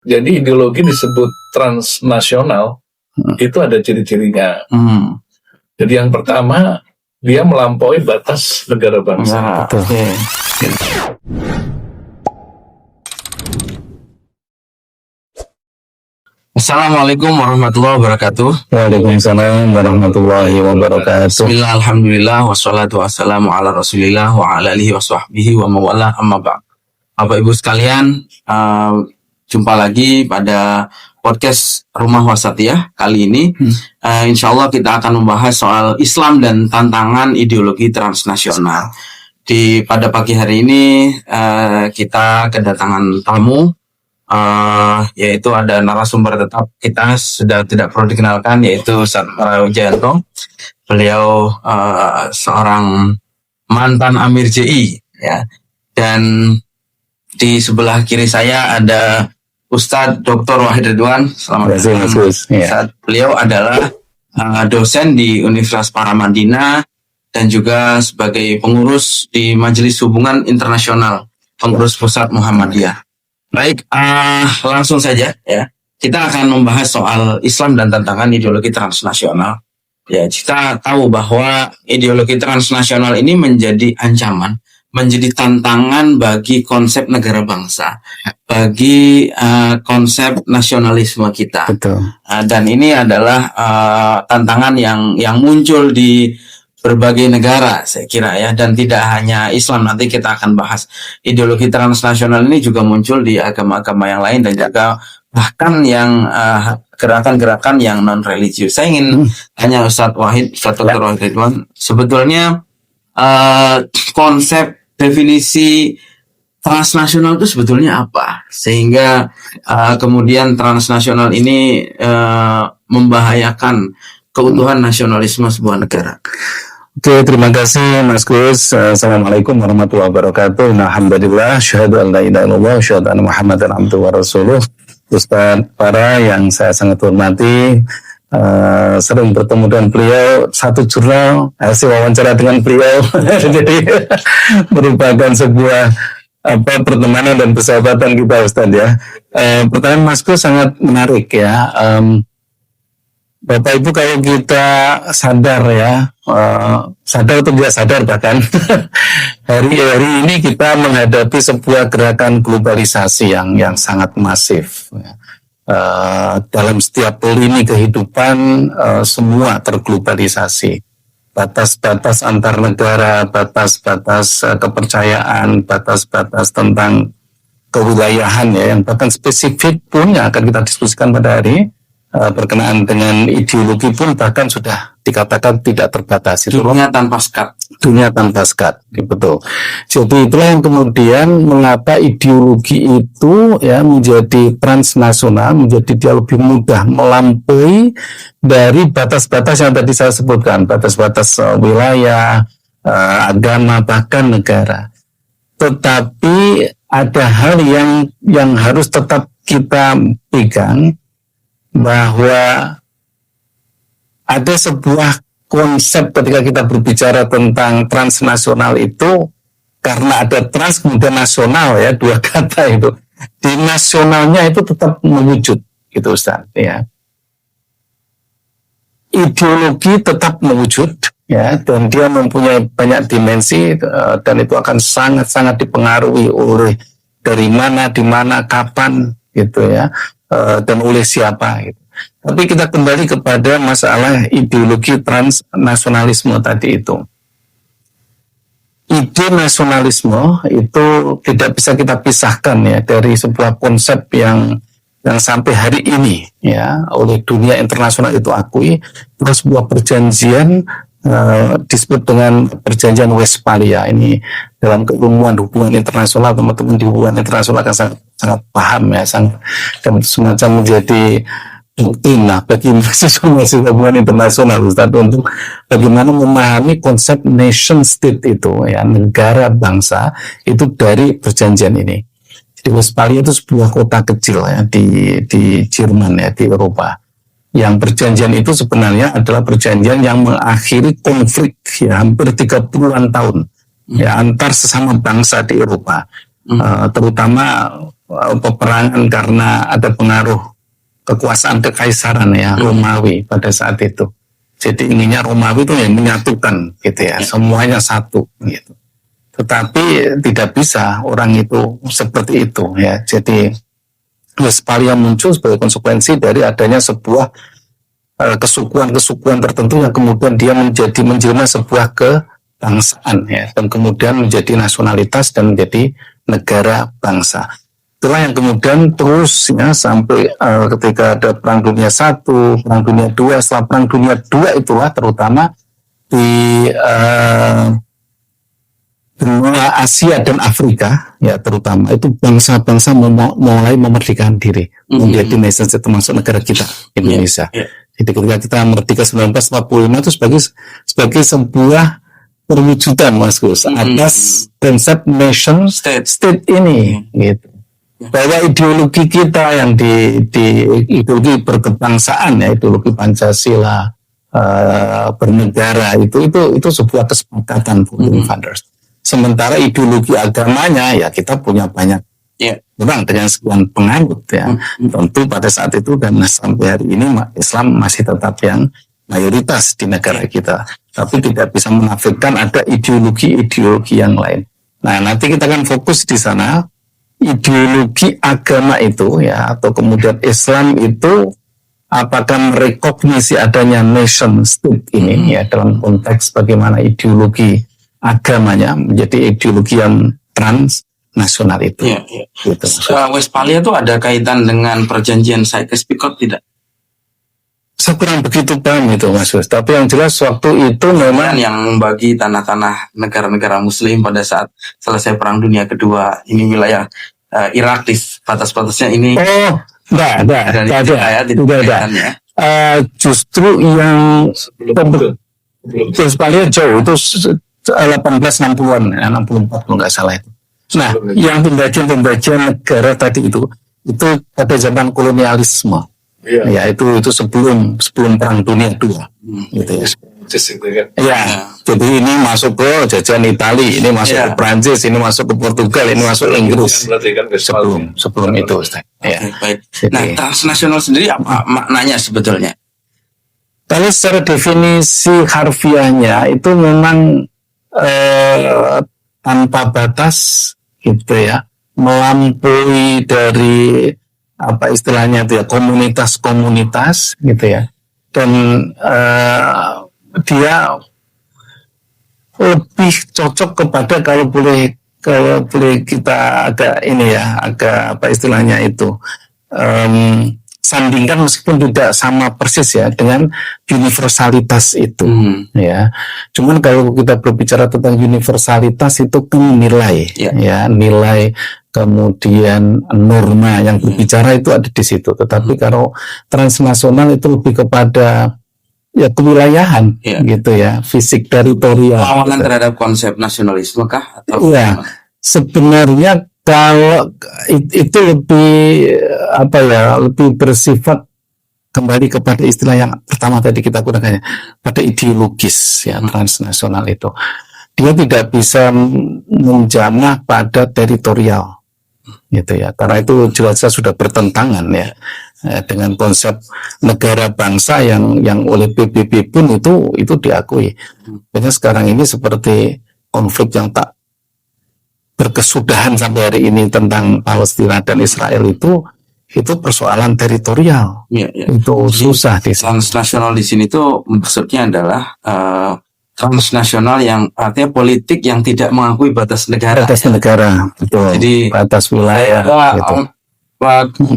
Jadi ideologi disebut transnasional, itu ada ciri-cirinya. Jadi yang pertama, dia melampaui batas negara bangsa. Assalamualaikum warahmatullahi wabarakatuh. Waalaikumsalam warahmatullahi wabarakatuh. Bismillah, alhamdulillah, wassalatu wassalamu ala rasulillah wa ala alihi wa sahbihi wa mawala amma ba'd. Bapak Ibu sekalian, jumpa lagi pada podcast Rumah Wasatiyah. Kali ini insya Allah kita akan membahas soal Islam dan tantangan ideologi transnasional. Pada pagi hari ini kita kedatangan tamu, yaitu ada narasumber tetap kita, sudah tidak perlu dikenalkan, yaitu Ustaz Wijayanto. Beliau seorang mantan Amir JI, ya. Dan di sebelah kiri saya ada Ustadz Dr. Wahid Ridwan. Selamat datang. Beliau adalah dosen di Universitas Paramadina dan juga sebagai pengurus di Majelis Hubungan Internasional, pengurus pusat Muhammadiyah. Baik, langsung saja ya. Kita akan membahas soal Islam dan tantangan ideologi transnasional. Ya, kita tahu bahwa ideologi transnasional ini menjadi ancaman, menjadi tantangan bagi konsep negara bangsa, bagi konsep nasionalisme kita. Betul. Dan ini adalah tantangan yang muncul di berbagai negara, saya kira ya, dan tidak hanya Islam. Nanti kita akan bahas ideologi transnasional ini juga muncul di agama-agama yang lain dan juga bahkan yang gerakan-gerakan yang non religius. Saya ingin tanya Ustadz Wahid, Ustadz Dr. Wahid Ridwan, sebetulnya konsep definisi transnasional itu sebetulnya apa, sehingga kemudian transnasional ini membahayakan keutuhan nasionalisme sebuah negara. Oke, terima kasih Mas Gus. Assalamualaikum warahmatullahi wabarakatuh. Alhamdulillah, syahadu an la ilaha illallah, syahadu anna Muhammadan abduhu wa rasuluh. Ustaz Para yang saya sangat hormati, sering bertemu dengan beliau, satu jurnal, hasil wawancara dengan beliau. Jadi merupakan sebuah pertemanan dan persahabatan kita, Ustaz ya. Pertanyaan Mas Gus sangat menarik ya. Bapak Ibu, kalau kita sadar ya, sadar atau tidak sadar bahkan, hari ini kita menghadapi sebuah gerakan globalisasi yang sangat masif. Dalam setiap lini kehidupan, semua terglobalisasi. Batas-batas antar negara, batas-batas kepercayaan, batas-batas tentang kewilayahan ya, yang bahkan spesifik pun yang akan kita diskusikan pada hari berkenaan dengan ideologi pun bahkan sudah dikatakan tidak terbatas. Dunia tanpa sekat. Dunia tanpa sekat, betul. Jadi itulah yang kemudian mengapa ideologi itu ya menjadi transnasional, menjadi dia lebih mudah melampaui dari batas-batas yang tadi saya sebutkan, batas-batas wilayah, agama, bahkan negara. Tetapi ada hal yang harus tetap kita pegang, bahwa ada sebuah konsep ketika kita berbicara tentang transnasional itu, karena ada trans kemudian nasional ya, dua kata itu, di nasionalnya itu tetap mewujud gitu Ustaz ya. Ideologi tetap mewujud ya, dan dia mempunyai banyak dimensi, dan itu akan sangat-sangat dipengaruhi oleh dari mana, di mana, kapan gitu ya, dan oleh siapa gitu. Tapi kita kembali kepada masalah ideologi transnasionalisme tadi itu. Ide nasionalisme itu tidak bisa kita pisahkan ya dari sebuah konsep yang sampai hari ini ya oleh dunia internasional itu akui, itu sebuah perjanjian disebut dengan perjanjian Westphalia. Ini dalam keilmuan hubungan internasional, teman-teman di hubungan internasional akan sangat paham ya, dan semacam menjadi doktrin bagi mahasiswa hubungan internasional Ustaz, untuk bagaimana memahami konsep nation state itu ya, negara bangsa itu dari perjanjian ini. Jadi Westphalia itu sebuah kota kecil ya di Jerman ya, di Eropa. Yang perjanjian itu sebenarnya adalah perjanjian yang mengakhiri konflik ya hampir 30-an tahun ya antar sesama bangsa di Eropa, terutama peperangan karena ada pengaruh kekuasaan kekaisaran ya Romawi pada saat itu. Jadi inginnya Romawi itu yang menyatukan gitu ya, semuanya satu gitu. Tetapi tidak bisa orang itu seperti itu ya. Jadi Westphalia muncul sebagai konsekuensi dari adanya sebuah kesukuan-kesukuan tertentu yang kemudian dia menjelma sebuah kebangsaan ya, dan kemudian menjadi nasionalitas dan menjadi negara bangsa. Itulah yang kemudian terus ya sampai ketika ada Perang Dunia I, Perang Dunia II. Setelah Perang Dunia II itulah terutama di benua Asia dan Afrika ya terutama itu bangsa-bangsa mulai memerdekakan diri menjadi nation state, termasuk negara kita Indonesia. Jadi ketika kita merdeka 1945 itu sebagai sebuah perwujudan Mas Gus atas konsep nation state ini gitu. Bahwa ideologi kita yang di ideologi berkebangsaan ya, ideologi Pancasila, bernegara itu sebuah kesepakatan founding fathers. Sementara ideologi agamanya ya kita punya banyak orang dengan sekian penganut ya. Tentu pada saat itu dan sampai hari ini Islam masih tetap yang mayoritas di negara kita. Tapi tidak bisa menafikan ada ideologi-ideologi yang lain. Nah, nanti kita akan fokus di sana ideologi agama itu ya, atau kemudian Islam itu apakah merekognisi adanya nation state ini ya dalam konteks bagaimana ideologi agamanya menjadi ideologi yang transnasional itu. Gitu. Westphalia itu ada kaitan dengan perjanjian Sykes-Picot tidak? Saya kurang begitu paham itu Mas Gus. Tapi yang jelas waktu itu memang yang membagi tanah-tanah negara-negara Muslim pada saat selesai Perang Dunia Kedua. Ini wilayah Irak, batas-batasnya ini. Oh, tidak ada. Justru yang Westphalia jauh itu 1860-an, 64 kalau nggak salah itu. Nah, yang pembagian negara tadi itu pada zaman kolonialisme. Ya itu sebelum Perang Dunia II gitu ya. Ya, jadi ini masuk ke jajahan Itali, ini masuk ke Prancis, ini masuk ke Portugal, ini masuk ke Inggris. Sebelum itu, Ustaz. Ya. Baik. Nah, transnasional sendiri apa maknanya sebetulnya? Kalau secara definisi harfiahnya itu memang tanpa batas gitu ya, melampaui dari apa istilahnya itu ya komunitas-komunitas gitu ya, dan dia lebih cocok kepada kalau boleh kita agak apa istilahnya itu sandingkan meskipun tidak sama persis ya dengan universalitas itu ya. Cuman kalau kita berbicara tentang universalitas itu kan nilai ya, nilai kemudian norma yang berbicara itu ada di situ. Tetapi kalau transnasional itu lebih kepada ya kewilayahan gitu ya, fisik teritorial. Perlawanan terhadap konsep nasionalisme kah? Atau ya, sebenarnya kalau itu lebih bersifat kembali kepada istilah yang pertama tadi kita gunakannya, pada ideologis ya, transnasional itu. Dia tidak bisa menjamah pada teritorial gitu ya, karena itu jelas sudah bertentangan ya dengan konsep negara bangsa yang oleh PBB pun itu diakui. Makanya sekarang ini seperti konflik yang tak berkesudahan sampai hari ini tentang Palestina dan Israel itu persoalan teritorial. Itu susah di transnasional di sini tuh maksudnya adalah transnasional yang artinya politik yang tidak mengakui batas negara. Batas negara, betul. Jadi batas wilayah. Gitu.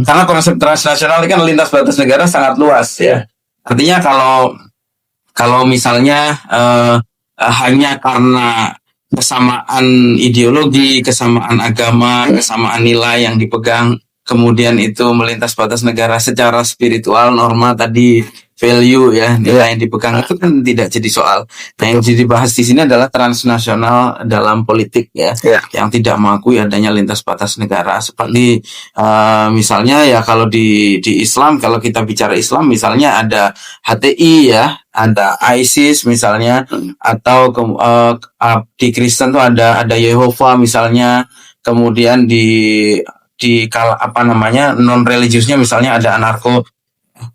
Karena konsep transnasional ini kan lintas batas negara sangat luas ya. Artinya kalau misalnya hanya karena kesamaan ideologi, kesamaan agama, kesamaan nilai yang dipegang, kemudian itu melintas batas negara secara spiritual, norma tadi, value ya, nilai yang dipegang itu kan tidak jadi soal. Nah, yang jadi bahas di sini adalah transnasional dalam politik ya, yang tidak mengakui adanya lintas batas negara. Seperti misalnya ya kalau di Islam, kalau kita bicara Islam misalnya ada HTI ya, ada ISIS misalnya, atau di Kristen tuh ada Yehova misalnya, kemudian di di non religiusnya, misalnya ada anarko,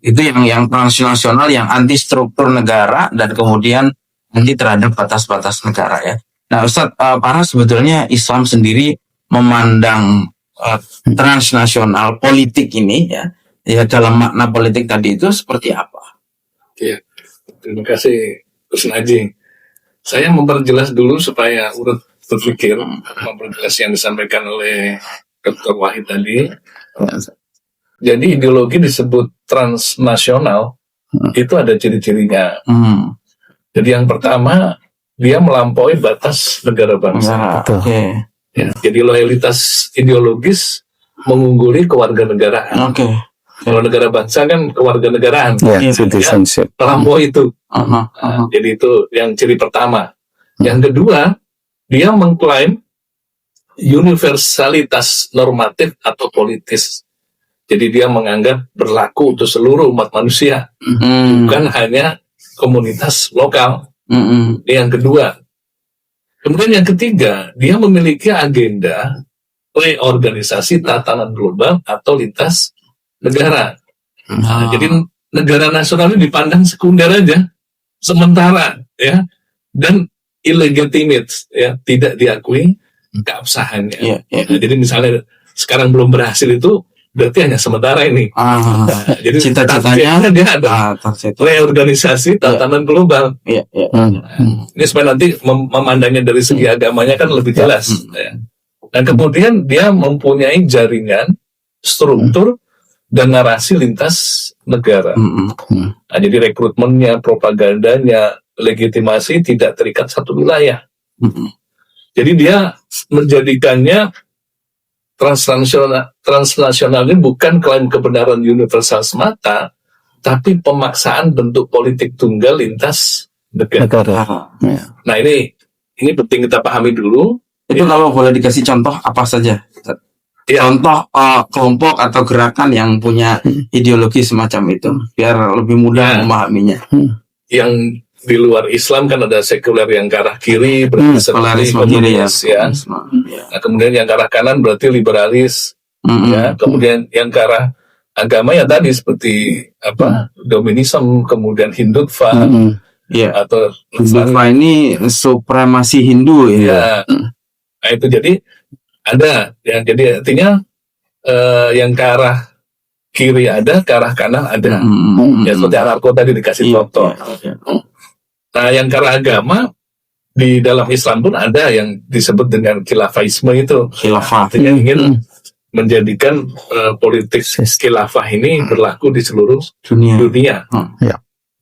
itu yang transnasional, yang anti struktur negara dan kemudian anti terhadap batas-batas negara ya. Nah Ustadz, para sebetulnya Islam sendiri memandang transnasional politik ini ya dalam makna politik tadi itu seperti apa? Ya, terima kasih Gus Naji. Saya memperjelas dulu supaya urut berpikir, memperjelas yang disampaikan oleh Dr. Wahid tadi. Jadi ideologi disebut transnasional itu ada ciri-cirinya. Jadi yang pertama, dia melampaui batas negara bangsa. Ya, jadi loyalitas ideologis mengungguli kewarganegaraan. Kalau negara bangsa kan kewarganegaraan. Citizenship. Melampaui itu. Jadi itu yang ciri pertama. Yang kedua, dia mengklaim universalitas normatif atau politis. Jadi dia menganggap berlaku untuk seluruh umat manusia, bukan hanya komunitas lokal. Ini yang kedua. Kemudian yang ketiga, dia memiliki agenda reorganisasi tatanan global atau lintas negara. Jadi negara nasional ini dipandang sekunder aja, sementara ya, dan illegitimate ya, tidak diakui keabsahannya. Jadi misalnya sekarang belum berhasil itu berarti hanya sementara ini. Jadi cita-citanya dia ada reorganisasi tatanan global. Ini supaya nanti memandangnya dari segi agamanya kan lebih jelas. Dan kemudian dia mempunyai jaringan, struktur, dan narasi lintas negara. Jadi rekrutmennya, propagandanya, legitimasi tidak terikat satu wilayah. Jadi dia menjadikannya transnasional ini bukan klaim kebenaran universal semata, tapi pemaksaan bentuk politik tunggal lintas negara. Nah ini penting kita pahami dulu. Itu kalau boleh dikasih contoh apa saja? Contoh kelompok atau gerakan yang punya ideologi semacam itu, biar lebih mudah memahaminya. Yang di luar Islam kan ada sekuler yang ke arah kiri, berarti seperti komunis ya. Nah, kemudian yang ke arah kanan berarti liberalis. Ya. Kemudian yang ke arah agama ya tadi seperti Dominisme, kemudian Hindutva. Atau Hindutva ini supremasi Hindu ya. Nah, itu jadi ada ya, jadi artinya yang ke arah kiri ada, ke arah kanan ada. Ya seperti anarko tadi dikasih contoh. Nah, yang ke arah agama di dalam Islam pun ada yang disebut dengan khilafahisme itu. Khilafah. Artinya ingin menjadikan politik khilafah ini berlaku di seluruh dunia.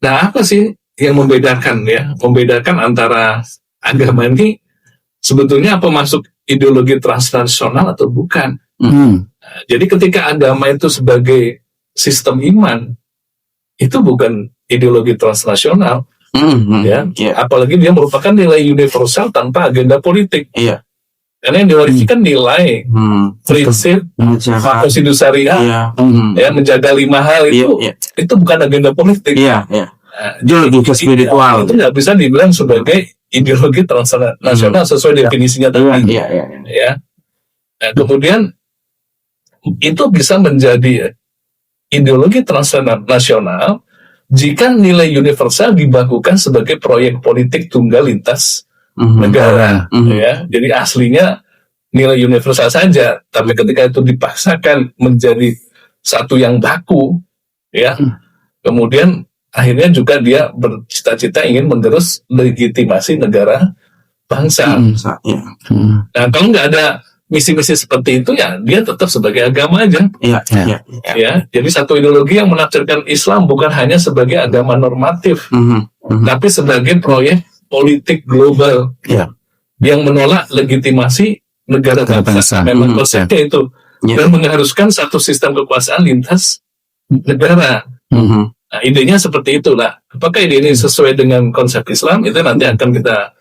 Nah, apa sih yang membedakan ya? Membedakan antara agama ini sebetulnya apa masuk ideologi transnasional atau bukan? Jadi ketika agama itu sebagai sistem iman, itu bukan ideologi transnasional. Apalagi dia merupakan nilai universal tanpa agenda politik. Karena yang diwarisikan nilai, prinsip, hak syariah, ya menjaga 5 hal itu bukan agenda politik. Ideologi spiritual. Itu nggak bisa dibilang sebagai ideologi transnasional sesuai definisinya tadi. Ya. Nah, kemudian itu bisa menjadi ideologi transnasional jika nilai universal dibakukan sebagai proyek politik tunggal lintas negara, ya. Jadi aslinya nilai universal saja, tapi ketika itu dipaksakan menjadi satu yang baku, ya, kemudian akhirnya juga dia bercita-cita ingin menggerus legitimasi negara bangsa. Nah, kalau nggak ada misi-misi seperti itu ya dia tetap sebagai agama aja. Ya, jadi satu ideologi yang menafsirkan Islam bukan hanya sebagai agama normatif, tapi sebagai proyek politik global yang menolak legitimasi negara bangsa. Memang konsepnya itu dan mengharuskan satu sistem kekuasaan lintas negara. Nah, idenya seperti itulah. Apakah ide ini sesuai dengan konsep Islam? Itu nanti akan kita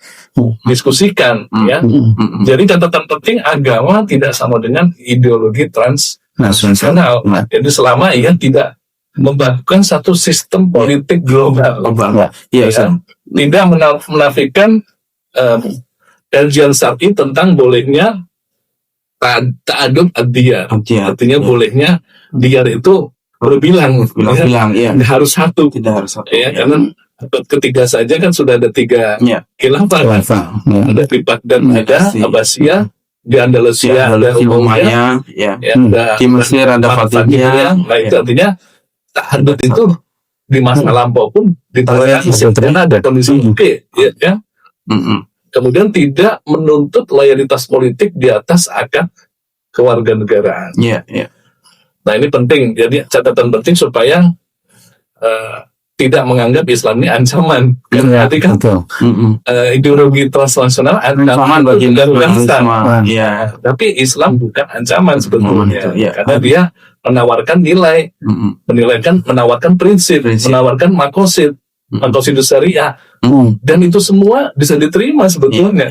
diskusikan, ya. Jadi catatan penting, agama tidak sama dengan ideologi transnasional. Jadi selama ia tidak membangun satu sistem politik global, ya, tidak menafikan kajian syar'i tentang bolehnya ta'adud ad-diyar. Artinya ya. bolehnya diyar itu berbilang, iya. Tidak harus satu. Ya, karena ketiga saja kan sudah ada 3 khilafah. Ada di Baghdad, ada Abbasiyah, di Andalusia ada Umayyah, di Mesir ada Fatimiyah. Nah, itu artinya ta'adud itu di masa lampau pun ditoleransi karena ada kondisi ya. Kemudian tidak menuntut loyalitas politik di atas akad kewarganegaraan. Nah, ini penting. Jadi catatan penting supaya tidak menganggap Islam ini ancaman. Berarti kan ideologi transnasional ancaman bagi bangsa. Tapi Islam bukan ancaman sebetulnya, karena dia menawarkan nilai, menawarkan prinsip, menawarkan makosid syariah, dan itu semua bisa diterima sebetulnya.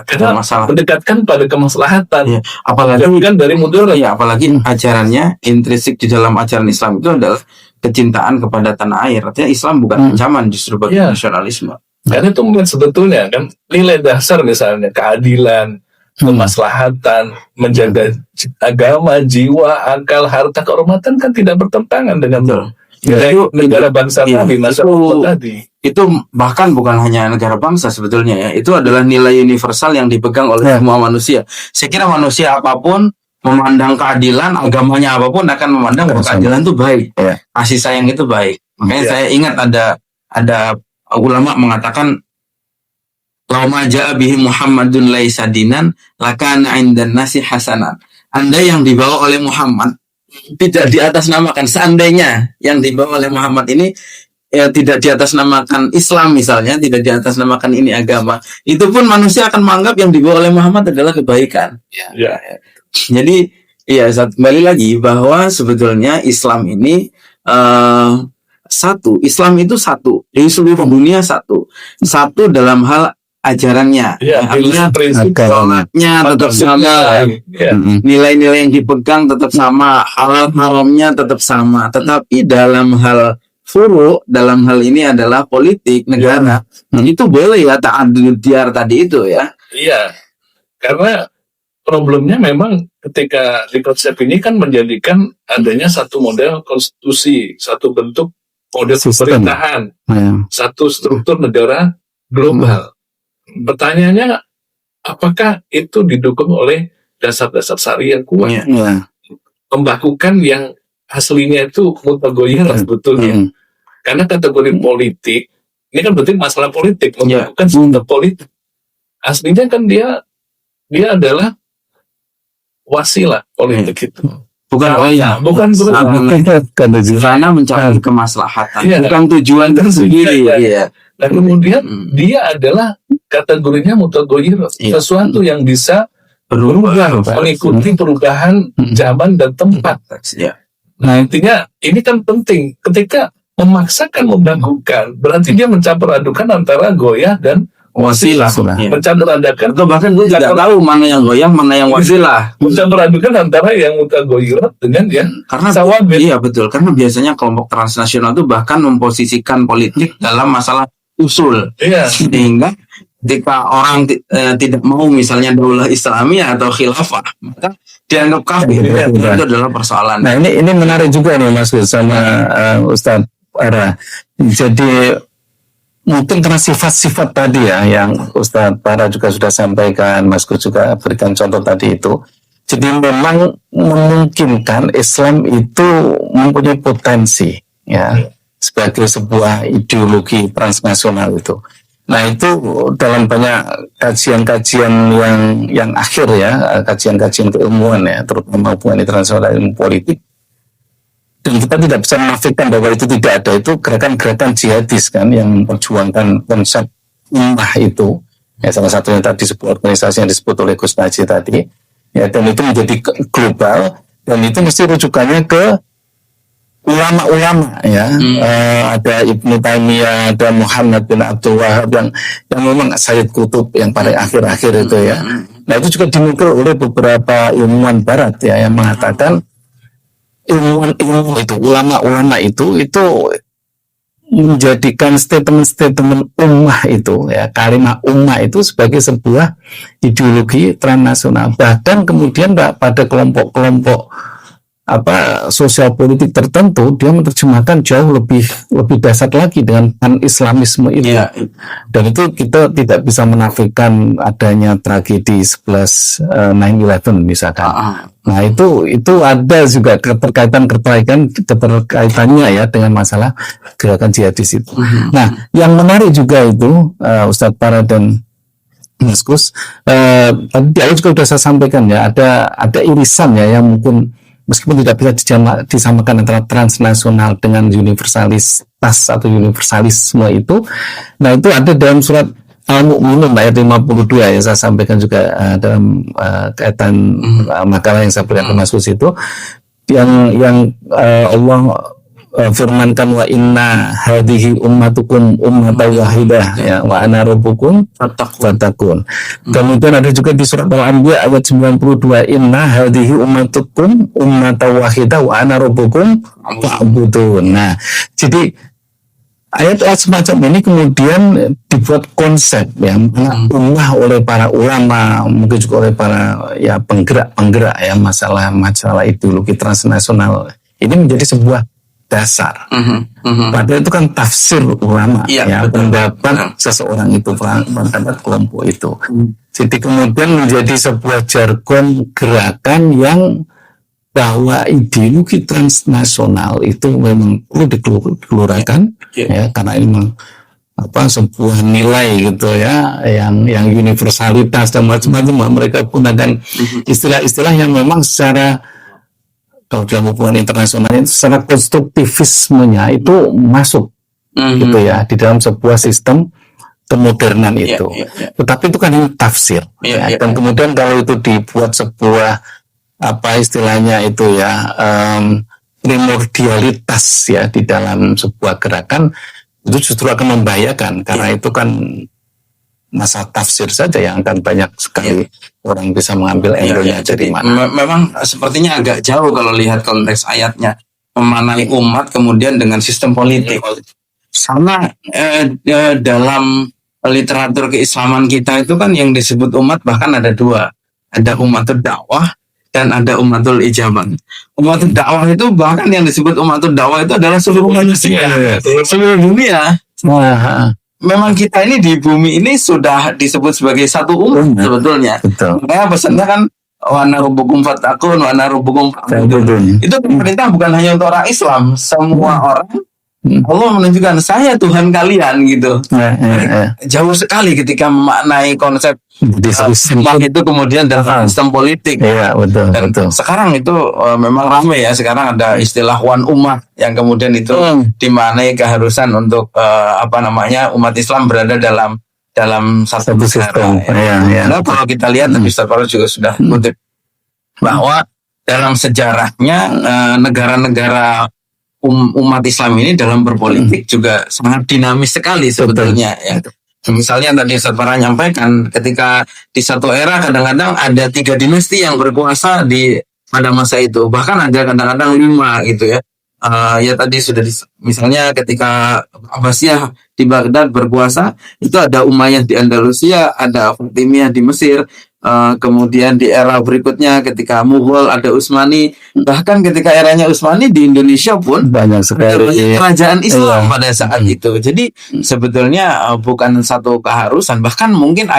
Karena mendekatkan pada kemaslahatan. Apalagi kan dari mudarat. Apalagi ajarannya intrinsik di dalam ajaran Islam itu adalah kecintaan kepada tanah air. Artinya Islam bukan ancaman, justru bagi nasionalisme. Karena itu sebetulnya kan nilai dasar, misalnya keadilan, kemaslahatan, menjaga agama, jiwa, akal, harta, kehormatan kan tidak bertentangan dengan negara bangsa tadi, masyarakat tadi. Itu bahkan bukan hanya negara bangsa sebetulnya ya. Itu adalah nilai universal yang dipegang oleh semua manusia. Saya kira manusia apapun memandang keadilan, agamanya apapun akan memandang bahwa keadilan itu baik, kasih sayang itu baik. Makanya saya ingat ada ulama mengatakan, "Lauma ja'a bihi Muhammadun laisa dinan, lakana 'indan nasi hasanan." Andai yang dibawa oleh Muhammad tidak di atas namakan, seandainya yang dibawa oleh Muhammad ini tidak di atas namakan Islam misalnya, tidak di atas namakan ini agama, itu pun manusia akan menganggap yang dibawa oleh Muhammad adalah kebaikan. Jadi kembali lagi bahwa sebetulnya Islam ini satu. Islam itu satu di seluruh dunia, satu dalam hal ajarannya, artinya prinsipnya tetap sama, nilai-nilai yang dipegang tetap sama, halal-haramnya tetap sama. Tetapi dalam hal furu, dalam hal ini adalah politik negara, itu boleh ya ta'adud diyar tadi itu ya. Iya, karena problemnya memang ketika di konsep ini kan menjadikan adanya satu model konstitusi, satu bentuk model pemerintahan, satu struktur negara global. Pertanyaannya, apakah itu didukung oleh dasar-dasar syariah yang kuat? Pembakukan yang aslinya itu mutagoyir sebetulnya. Karena kategori politik, ini kan berarti masalah politik, membakukan sistem politik. Aslinya kan dia adalah wasilah politik itu. Bukan karena mencari kemaslahatan, bukan tujuan tersendiri. Dan kemudian dia adalah kategorinya mutagoyir, sesuatu yang bisa berubah, mengikuti perubahan zaman dan tempat. Nah, intinya ini kan penting. Ketika memaksakan membakukan, berarti dia mencampur adukan antara goyah dan wasilah. Mencampur adukan, atau bahkan gue tidak tahu mana yang goyah, mana yang wasilah. Mencampur adukan antara yang mutagoyirat dengan yang sawabit. Iya betul, karena biasanya kelompok transnasional itu bahkan memposisikan politik dalam masalah usul. Sehingga ketika orang tidak mau misalnya daulah Islamiyah atau khilafah, maka dianggap kafir. Itu adalah persoalan. Nah, ini menarik juga nih Mas Gus sama Ustadz Ara. Jadi mungkin karena sifat-sifat tadi ya yang Ustadz Ara juga sudah sampaikan, Mas Gus juga berikan contoh tadi itu. Jadi memang memungkinkan Islam itu mempunyai potensi ya sebagai sebuah ideologi transnasional itu. Nah, itu dalam banyak kajian-kajian yang akhir ya, kajian-kajian keilmuan ya, terutama hubungan internasional ilmu politik. Dan kita tidak bisa menafikan bahwa itu tidak ada, itu gerakan-gerakan jihadis kan yang memperjuangkan konsep ummah itu. Ya, salah satunya tadi sebuah organisasi yang disebut oleh Gus Najih tadi. Ya, dan itu menjadi global dan itu mesti rujukannya ke ulama-ulama ya. Ada Ibnu Taimiyah, ada Muhammad bin Abdul Wahab yang memang Sayyid Qutb yang pada akhir-akhir itu ya. Nah, itu juga dinukil oleh beberapa ilmuwan barat ya yang mengatakan ilmu itu ulama-ulama itu menjadikan statement-statement ummah itu, ya, kalimat ummah itu sebagai sebuah ideologi transnasional. Bahkan kemudian pada kelompok-kelompok sosial politik tertentu, dia menerjemahkan jauh lebih dasar lagi dengan pan-islamisme itu. Ya. Dan itu kita tidak bisa menafikan adanya tragedi 9/11 misalkan. Nah, itu ada juga keterkaitannya ya dengan masalah gerakan jihadis itu. Nah, yang menarik juga itu Ustadz Para dan Mas Kus, tadi awal juga sudah saya sampaikan ya, ada irisan ya yang mungkin meskipun tidak bisa disamakan antara transnasional dengan universalitas atau universalisme itu. Nah, itu ada dalam surat Al-Mu'minun ayat 52 ya, saya sampaikan juga dalam kaitan makalah yang saya berikan ke Mas Kus itu, yang Allah firmankan, wa inna hadhihi ummatukum ummatan wahidah ya wa ana rabbukum fattaqun. Kemudian ada juga di surat Al-Anbiya ayat 92, inna hadhihi ummatukum ummatan wahidah wa ana rabbukum fa'budun. Nah, jadi ayat-ayat semacam ini kemudian dibuat konsep ya, ummah oleh para ulama, mungkin juga oleh para ya penggerak ya masalah ideologi transnasional ini menjadi sebuah dasar. Padahal itu kan tafsir ulama ya pendapat seseorang itu, pendapat kelompok itu. Jadi kemudian menjadi sebuah jargon gerakan yang bahwa ideologi transnasional itu memang perlu dikeluarkan ya, karena ini memang sebuah nilai gitu ya, yang universalitas dan macam-macam. Mereka gunakan istilah-istilah yang memang secara, kalau dalam hubungan internasional itu secara konstruktivismenya itu masuk gitu ya di dalam sebuah sistem kemodernan itu. Tetapi itu kan ini tafsir dan kemudian kalau itu dibuat sebuah istilahnya itu ya primordialitas ya di dalam sebuah gerakan, itu justru akan membahayakan karena itu kan masa tafsir saja yang akan banyak sekali orang bisa mengambil angle-nya dari mana. Memang sepertinya agak jauh kalau lihat konteks ayatnya, memanai umat kemudian dengan sistem politik. Sama dalam literatur keislaman kita itu kan yang disebut umat bahkan ada dua, ada umatul dakwah dan ada umatul ijabah. Umatul dakwah itu bahkan yang disebut umatul dakwah itu adalah seluruh manusia, seluruh dunia. Memang kita ini di bumi ini sudah disebut sebagai satu umat sebetulnya. Makanya pesannya kan wa ana rabbukum fattaqun wa ana rabbukum fa'budun. Itu perintah bukan hanya untuk orang Islam, semua orang. Allah menunjukkan saya Tuhan kalian gitu. Jauh sekali ketika memaknai konsep umat itu kemudian dalam sistem politik. Dan sekarang itu memang ramai ya. Sekarang ada istilah one umat yang kemudian itu dimaknai keharusan untuk umat Islam berada dalam satu negara. Nah, kalau kita lihat tadi Ustaz Farul juga sudah kutip bahwa dalam sejarahnya negara-negara umat Islam ini dalam berpolitik juga sangat dinamis sekali sebetulnya ya. Misalnya tadi Ustaz Farah nyampaikan ketika di satu era kadang-kadang ada 3 dinasti yang berkuasa pada masa itu, bahkan ada kadang-kadang 5 gitu ya. Ya tadi sudah misalnya ketika Abbasiyah di Baghdad berkuasa, itu ada Umayyah di Andalusia, ada Fatimiyah di Mesir, kemudian di era berikutnya ketika Mughal ada Utsmani, bahkan ketika eranya Utsmani di Indonesia pun banyak sekali kerajaan Islam pada saat itu. Jadi sebetulnya bukan satu keharusan, bahkan mungkin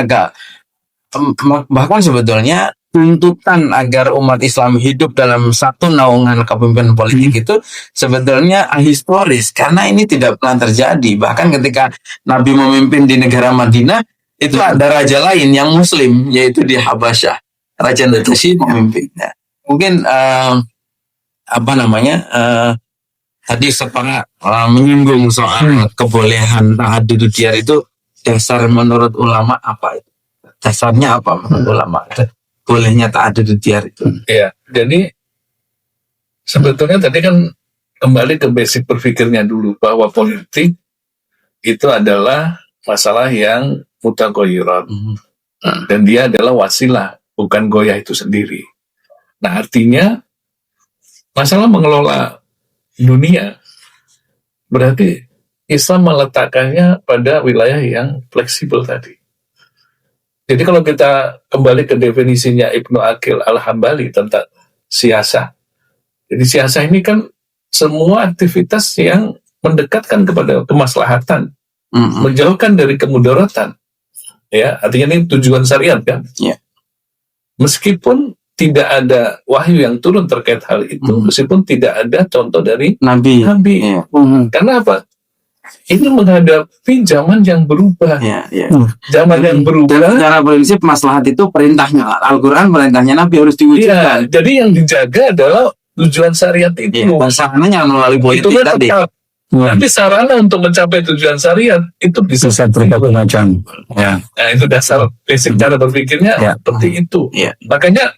bahkan sebetulnya tuntutan agar umat Islam hidup dalam satu naungan kepemimpinan politik itu sebetulnya ahistoris karena ini tidak pernah terjadi. Bahkan ketika Nabi memimpin di negara Madinah, itu ada raja lain yang Muslim, yaitu di Habasyah, Raja Najasyi memimpinnya. Mungkin tadi sepakat menyinggung soal kebolehan ta'addud diyar itu, dasar menurut ulama apa itu? Dasarnya apa menurut ulama? Bolehnya ta'addud diyar itu. Iya, jadi sebetulnya tadi kan kembali ke basic berpikirnya dulu bahwa politik itu adalah masalah yang mutaghayirat. Dan dia adalah wasilah, bukan goyah itu sendiri. Nah, artinya masalah mengelola dunia berarti Islam meletakkannya pada wilayah yang fleksibel tadi. Jadi kalau kita kembali ke definisinya Ibnu Aqil Al-Hambali tentang siasah. Jadi siasah ini kan semua aktivitas yang mendekatkan kepada kemaslahatan, menjauhkan dari kemudaratan. Ya, artinya ini tujuan syariat kan. Yeah. Meskipun tidak ada wahyu yang turun terkait hal itu, meskipun tidak ada contoh dari Nabi. Yeah. Karena apa? Ini menghadapi zaman yang berubah. Zaman yang berubah. Dan secara prinsip maslahat itu perintahnya Al-Quran, perintahnya Nabi harus diwujudkan. Jadi yang dijaga adalah tujuan syariat itu. Sarananya melalui politik tadi. Tapi sarana untuk mencapai tujuan syariat itu bisa berbagai macam. Nah, itu dasar basic cara berpikirnya seperti itu. Makanya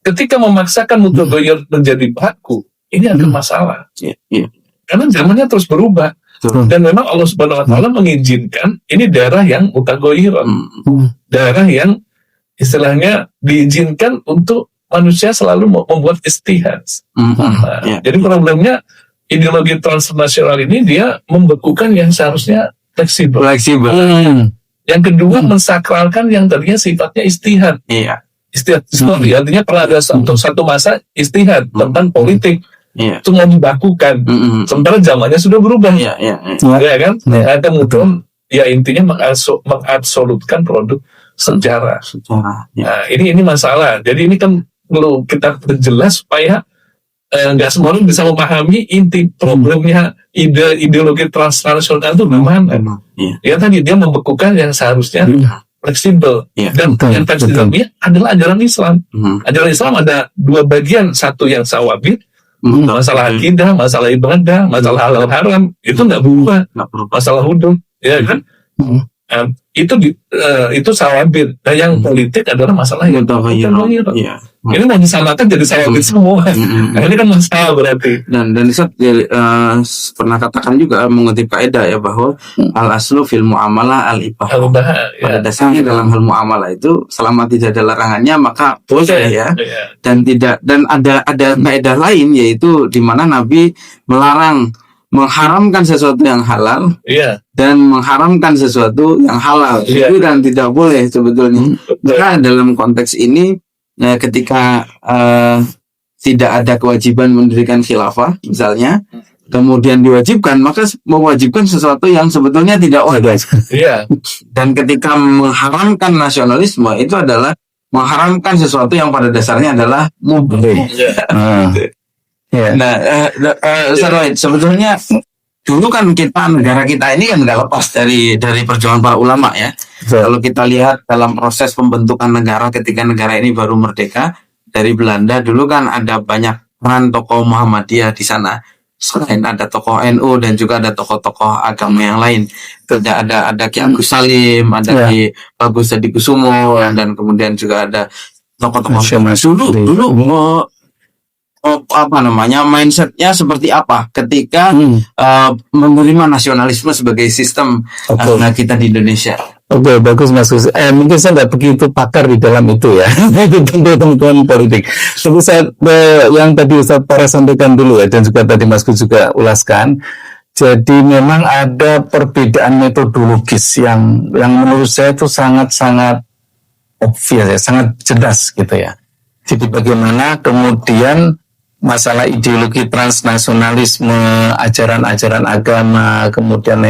ketika memaksakan mutaghayyir menjadi baku, ini ada masalah. Karena zamannya terus berubah. Dan memang Allah Subhanahu wa taala mengizinkan ini daerah yang mutaghayyir. Daerah yang istilahnya diizinkan untuk manusia selalu membuat istihad. Jadi problemnya ideologi transnasional ini dia membekukan yang seharusnya fleksibel. Yang kedua mensakralkan yang tadinya sifatnya istihad. Istihad story, artinya pernah ada satu masa istihad tentang politik. Itu mau dibakukan. Sementara zamannya sudah berubah. Ya kan? Nah, kemudian ya intinya mengabsolutkan produk sejarah. Nah, ini masalah. Jadi ini kan perlu kita perjelas supaya nggak semua orang bisa memahami inti problemnya ideologi transnasional itu gimana. Ya tadi dia membekukan yang seharusnya fleksibel. Dan yang fleksibelnya adalah ajaran Islam. Ajaran Islam ada dua bagian, satu yang sawabit, masalah akidah, masalah ibadah, masalah halal haram, itu nggak berubah. Masalah hudud, ya kan? Itu sawabit. Nah, yang politik adalah masalah yang ini mau disamakan jadi sawabit semua. Nah, ini kan masalah berarti. Dan Ustaz pernah katakan juga mengutip kaidah ya bahwa al aslu fil muamalah al ibahah. Pada dasarnya dalam hal muamalah itu selama tidak ada larangannya maka boleh ya. Dan ada kaidah lain yaitu di mana Nabi mengharamkan sesuatu yang halal dan mengharamkan sesuatu yang halal itu dan tidak boleh sebetulnya. Maka dalam konteks ini ketika tidak ada kewajiban mendirikan khilafah misalnya, kemudian diwajibkan, maka mewajibkan sesuatu yang sebetulnya tidak wajib. Dan ketika mengharamkan nasionalisme itu adalah mengharamkan sesuatu yang pada dasarnya adalah mubah. Nah, sebetulnya dulu kan negara kita ini kan nggak lepas dari perjuangan para ulama ya. Kalau kita lihat dalam proses pembentukan negara ketika negara ini baru merdeka dari Belanda, dulu kan ada banyak peran tokoh Muhammadiyah di sana. Selain ada tokoh NU dan juga ada tokoh-tokoh agama yang lain. Ada Ki Agus Salim, ada Ki Bagus Hadikusumo, dan kemudian juga ada tokoh-tokoh dulu mindsetnya seperti apa ketika menerima nasionalisme sebagai sistem kita di Indonesia. Oke, bagus Mas Gus. Mungkin saya nggak begitu pakar di dalam itu ya. Itu tentu teman-teman politik. Tapi saya yang tadi Ustaz Paras sampaikan dulu ya, dan juga tadi Mas Gus juga ulaskan. Jadi memang ada perbedaan metodologis yang menurut saya itu sangat-sangat obvious ya, sangat jelas gitu ya. Jadi bagaimana kemudian masalah ideologi transnasionalisme, ajaran-ajaran agama, kemudian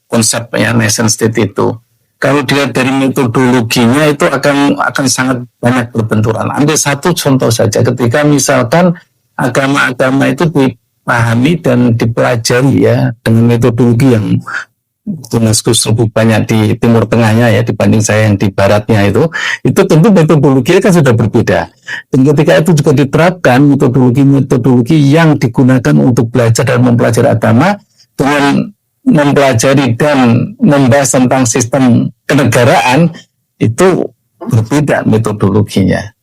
konsepnya nation state itu. Kalau dilihat dari metodologinya itu akan sangat banyak berbenturan. Ambil satu contoh saja, ketika misalkan agama-agama itu dipahami dan dipelajari ya dengan metodologi yang Mas Gus lebih banyak di Timur Tengahnya ya dibanding saya yang di Baratnya itu tentu metodologinya kan sudah berbeda. Dan ketika itu juga diterapkan metodologi yang digunakan untuk belajar dan mempelajari agama dengan mempelajari dan membahas tentang sistem kenegaraan itu berbeda metodologinya.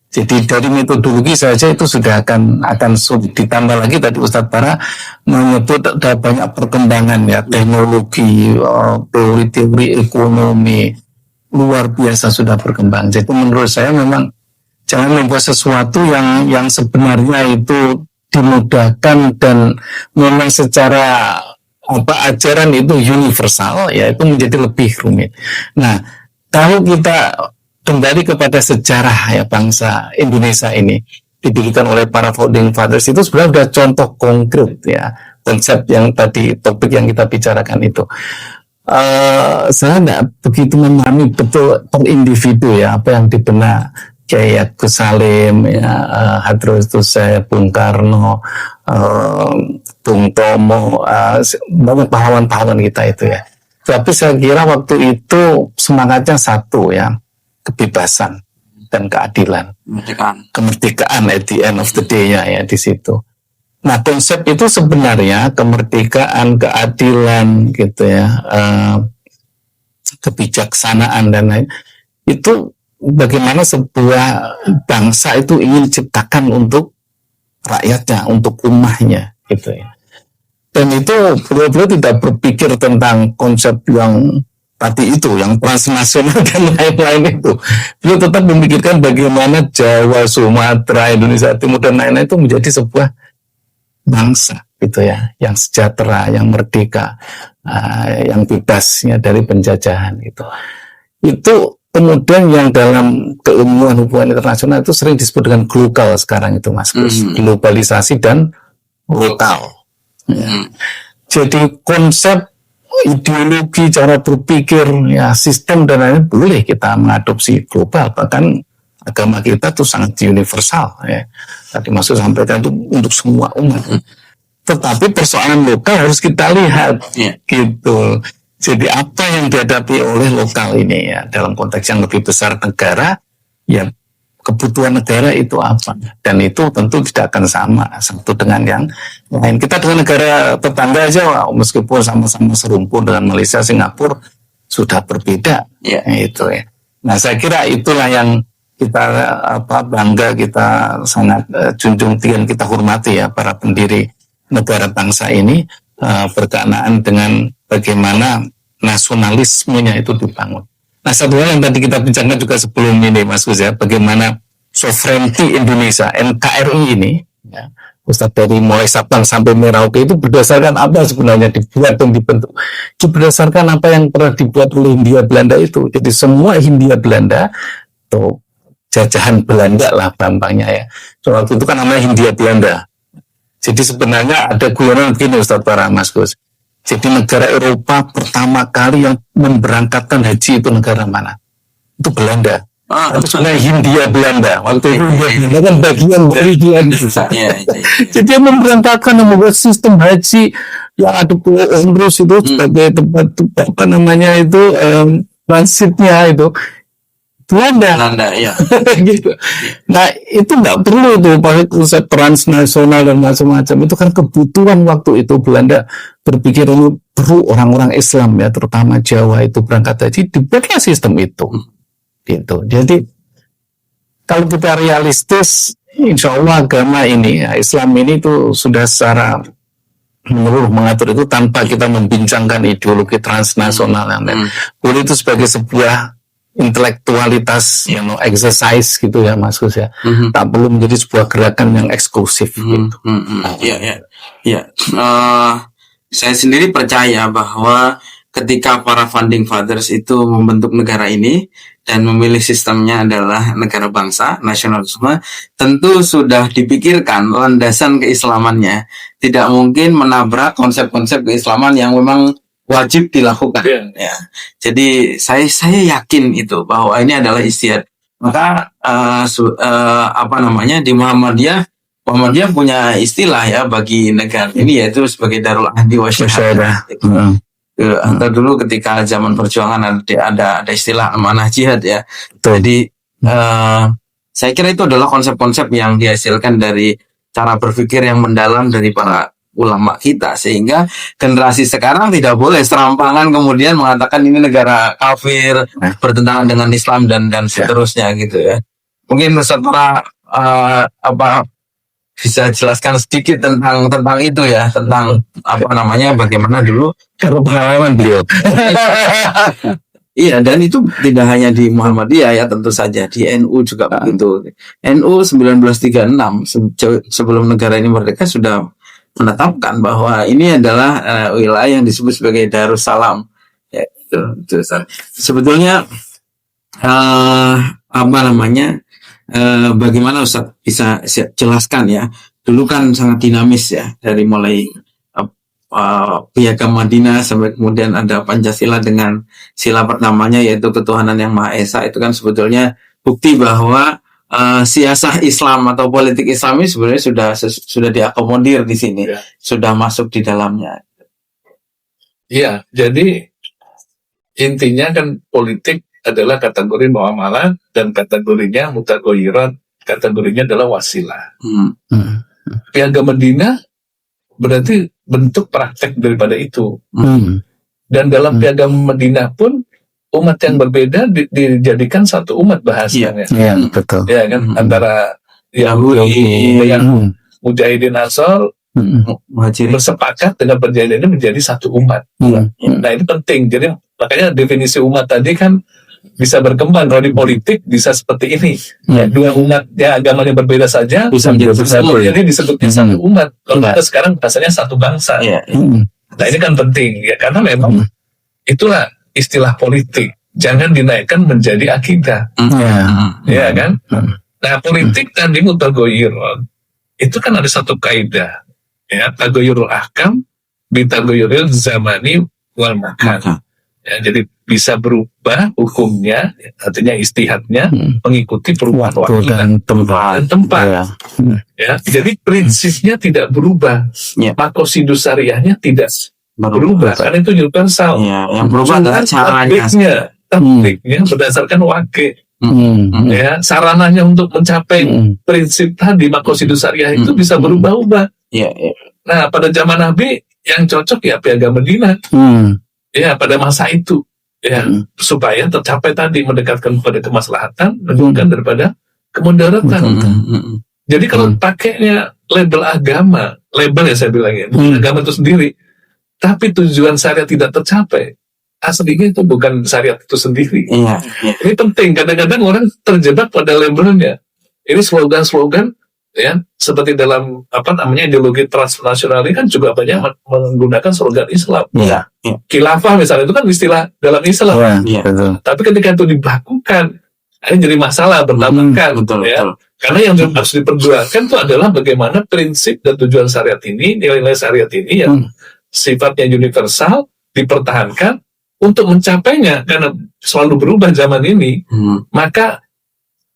Jadi dari metodologi saja itu sudah akan sulit. Ditambah lagi tadi Ustadz Bara menyebut ada banyak perkembangan ya, teknologi, teori-teori ekonomi luar biasa sudah berkembang. Jadi menurut saya memang jangan membuat sesuatu yang sebenarnya itu dimudahkan dan memang secara ajaran itu universal, ya itu menjadi lebih rumit. Nah, kalau kita kembali kepada sejarah ya bangsa Indonesia ini didirikan oleh para founding fathers, itu sebenarnya sudah contoh konkret ya konsep yang tadi topik yang kita bicarakan itu. Saya tidak begitu memahami betul per individu ya apa yang di benak Kiai Agus Salim, ya, Hadrotus saya, Bung Karno, Bung Tomo, banyak pahlawan-pahlawan kita itu ya. Tapi saya kira waktu itu semangatnya satu ya, kebebasan dan keadilan, kemerdekaan at the end of the day ya di situ. Nah, konsep itu sebenarnya kemerdekaan, keadilan gitu ya, kebijaksanaan dan lain itu bagaimana sebuah bangsa itu ingin diciptakan untuk rakyatnya, untuk ummahnya gitu ya. Dan itu beliau-beliau tidak berpikir tentang konsep yang tadi itu, yang transnasional dan lain-lain itu. Beliau tetap memikirkan bagaimana Jawa, Sumatera, Indonesia Timur dan lain-lain itu menjadi sebuah bangsa gitu ya, yang sejahtera, yang merdeka, yang bebas ya dari penjajahan gitu. Itu kemudian yang dalam keilmuan hubungan internasional itu sering disebut dengan global sekarang itu Mas Gus, globalisasi dan lokal. Ya. Jadi konsep, ideologi, cara berpikir, ya sistem dan lain-lain boleh kita mengadopsi global, bahkan agama kita tuh sangat universal ya. Tadi Mas sampaikan itu untuk semua umat. Tetapi persoalan lokal harus kita lihat gitu. Jadi apa yang dihadapi oleh lokal ini ya dalam konteks yang lebih besar negara, ya kebutuhan negara itu apa, dan itu tentu tidak akan sama satu dengan yang lain. Kita dengan negara tetangga aja meskipun sama-sama serumpun dengan Malaysia, Singapura sudah berbeda itu ya. Nah saya kira itulah yang kita bangga, kita sangat junjung tinggi, kita hormati ya para pendiri negara bangsa ini, berkenaan dengan bagaimana nasionalismenya itu dibangun. Nah satu hal yang tadi kita bincangkan juga sebelum ini Mas Gus ya, bagaimana sovereignty Indonesia, NKRI ini ya, Ustaz dari mulai Sabang sampai Merauke itu berdasarkan apa sebenarnya dibuat dan dibentuk? Itu berdasarkan apa yang pernah dibuat oleh Hindia Belanda itu. Jadi semua Hindia Belanda atau jajahan Belanda lah gampangnya ya. So, waktu itu kan namanya Hindia Belanda. Jadi sebenarnya ada guyonan begini Ustaz para Mas Gus. Jadi negara Eropa pertama kali yang memberangkatkan haji itu negara mana? Itu Belanda. Itu sebenarnya Hindia Belanda. Waktu itu Hindia Belanda kan bagian dari Belanda. Jadi dia memberangkatkan, membuat sistem haji yang ada Pulau Onrus itu sebagai tempat apa namanya itu transitnya itu Belanda ya. Gitu. Nah itu nggak perlu tuh pakai konsep transnasional dan macam-macam. Itu kan kebutuhan waktu itu Belanda berpikir perlu orang-orang Islam ya, terutama Jawa itu berangkat haji, dibuatnya sistem itu. Gitu. Jadi kalau kita realistis, insya Allah agama ini, ya, Islam ini itu sudah secara menyeluruh mengatur itu tanpa kita membincangkan ideologi transnasional yang lain. Boleh itu sebagai sebuah intelektualitas, exercise gitu ya Mas Gus ya. Tak perlu menjadi sebuah gerakan yang eksklusif gitu. Iya. Saya sendiri percaya bahwa ketika para founding fathers itu membentuk negara ini dan memilih sistemnya adalah negara bangsa, nasionalisme, tentu sudah dipikirkan landasan keislamannya. Tidak mungkin menabrak konsep-konsep keislaman yang memang wajib dilakukan. Ya. Jadi saya yakin itu bahwa ini adalah istiadat. Maka di Muhammadiyah punya istilah ya bagi negara ini, yaitu sebagai Darul Ahdi wa Syahadah. Atau dulu ketika zaman perjuangan ada istilah amanah jihad ya. Jadi saya kira itu adalah konsep-konsep yang dihasilkan dari cara berpikir yang mendalam dari para ulama kita, sehingga generasi sekarang tidak boleh serampangan kemudian mengatakan ini negara kafir, bertentangan dengan Islam dan seterusnya gitu ya. Mungkin Ustaz para bisa jelaskan sedikit tentang itu ya, tentang bagaimana dulu karena pengalaman beliau. Iya, dan itu tidak hanya di Muhammadiyah ya, tentu saja di NU juga begitu. NU 1936 sebelum negara ini merdeka sudah menetapkan bahwa ini adalah wilayah yang disebut sebagai Darussalam. Ya, itu. Sebetulnya bagaimana Ustaz bisa jelaskan ya? Dulu kan sangat dinamis ya, dari mulai Piagam Madinah sampai kemudian ada Pancasila dengan sila pertamanya yaitu ketuhanan yang Maha Esa. Itu kan sebetulnya bukti bahwa siasah Islam atau politik Islam ini sebenarnya sudah diakomodir di sini, sudah masuk di dalamnya. Iya, jadi intinya kan politik adalah kategori muamalah dan kategorinya mutaghoyirat, kategorinya adalah wasilah. Piagam Madinah berarti bentuk praktek daripada itu. Dan dalam Piagam Madinah pun umat yang berbeda dijadikan satu umat bahasanya. Iya, betul. Ya kan, antara Yahudi yang Mujahidin Ansor bersepakat dengan perjanjian ini menjadi satu umat. Nah, ini penting. Jadi makanya definisi umat tadi kan bisa berkembang. Kalau di politik bisa seperti ini. Dua umat yang agamanya berbeda saja bisa menjadi satu. Jadi disebutnya satu umat. Kalau kita sekarang bahasanya satu bangsa. Nah, ini kan penting ya, karena memang itulah istilah politik. Jangan dinaikkan menjadi akidah. Ya kan? Nah, politik tadi mutaghoyirat itu kan ada satu kaidah. Ya, taghoyurul ahkam bitaghoyuril zamani wal makan. Ya, jadi bisa berubah hukumnya, artinya istihadnya mengikuti perubahan waktu dan tempat. Ya, jadi prinsipnya tidak berubah. Makosidus syariahnya tidak berubah. Karena itu universal. Yang berubah adalah caranya. Tekniknya berdasarkan wakil. Ya, sarananya untuk mencapai prinsip tadi makosidus syariah itu bisa berubah-ubah. Nah, pada zaman Nabi yang cocok ya Piagam Madinah. Ya, pada masa itu ya, supaya tercapai tadi mendekatkan pada kemaslahatan, menjauhkan daripada kemudaratan. Jadi kalau pakainya label agama, label ya saya bilang ya, bukan agama itu sendiri, tapi tujuan syariat tidak tercapai, aslinya itu bukan syariat itu sendiri. Ini penting. Kadang-kadang orang terjebak pada labelnya. Ini slogan-slogan ya, seperti dalam ideologi transnasional ini kan juga banyak menggunakan slogan Islam. Khilafah misalnya itu kan istilah dalam Islam. Tapi ketika itu dilakukan, ini jadi masalah bertabrakan. Karena yang harus diperjuangkan itu adalah bagaimana prinsip dan tujuan syariat ini, nilai-nilai syariat ini yang sifatnya universal dipertahankan untuk mencapainya, karena selalu berubah zaman ini. Maka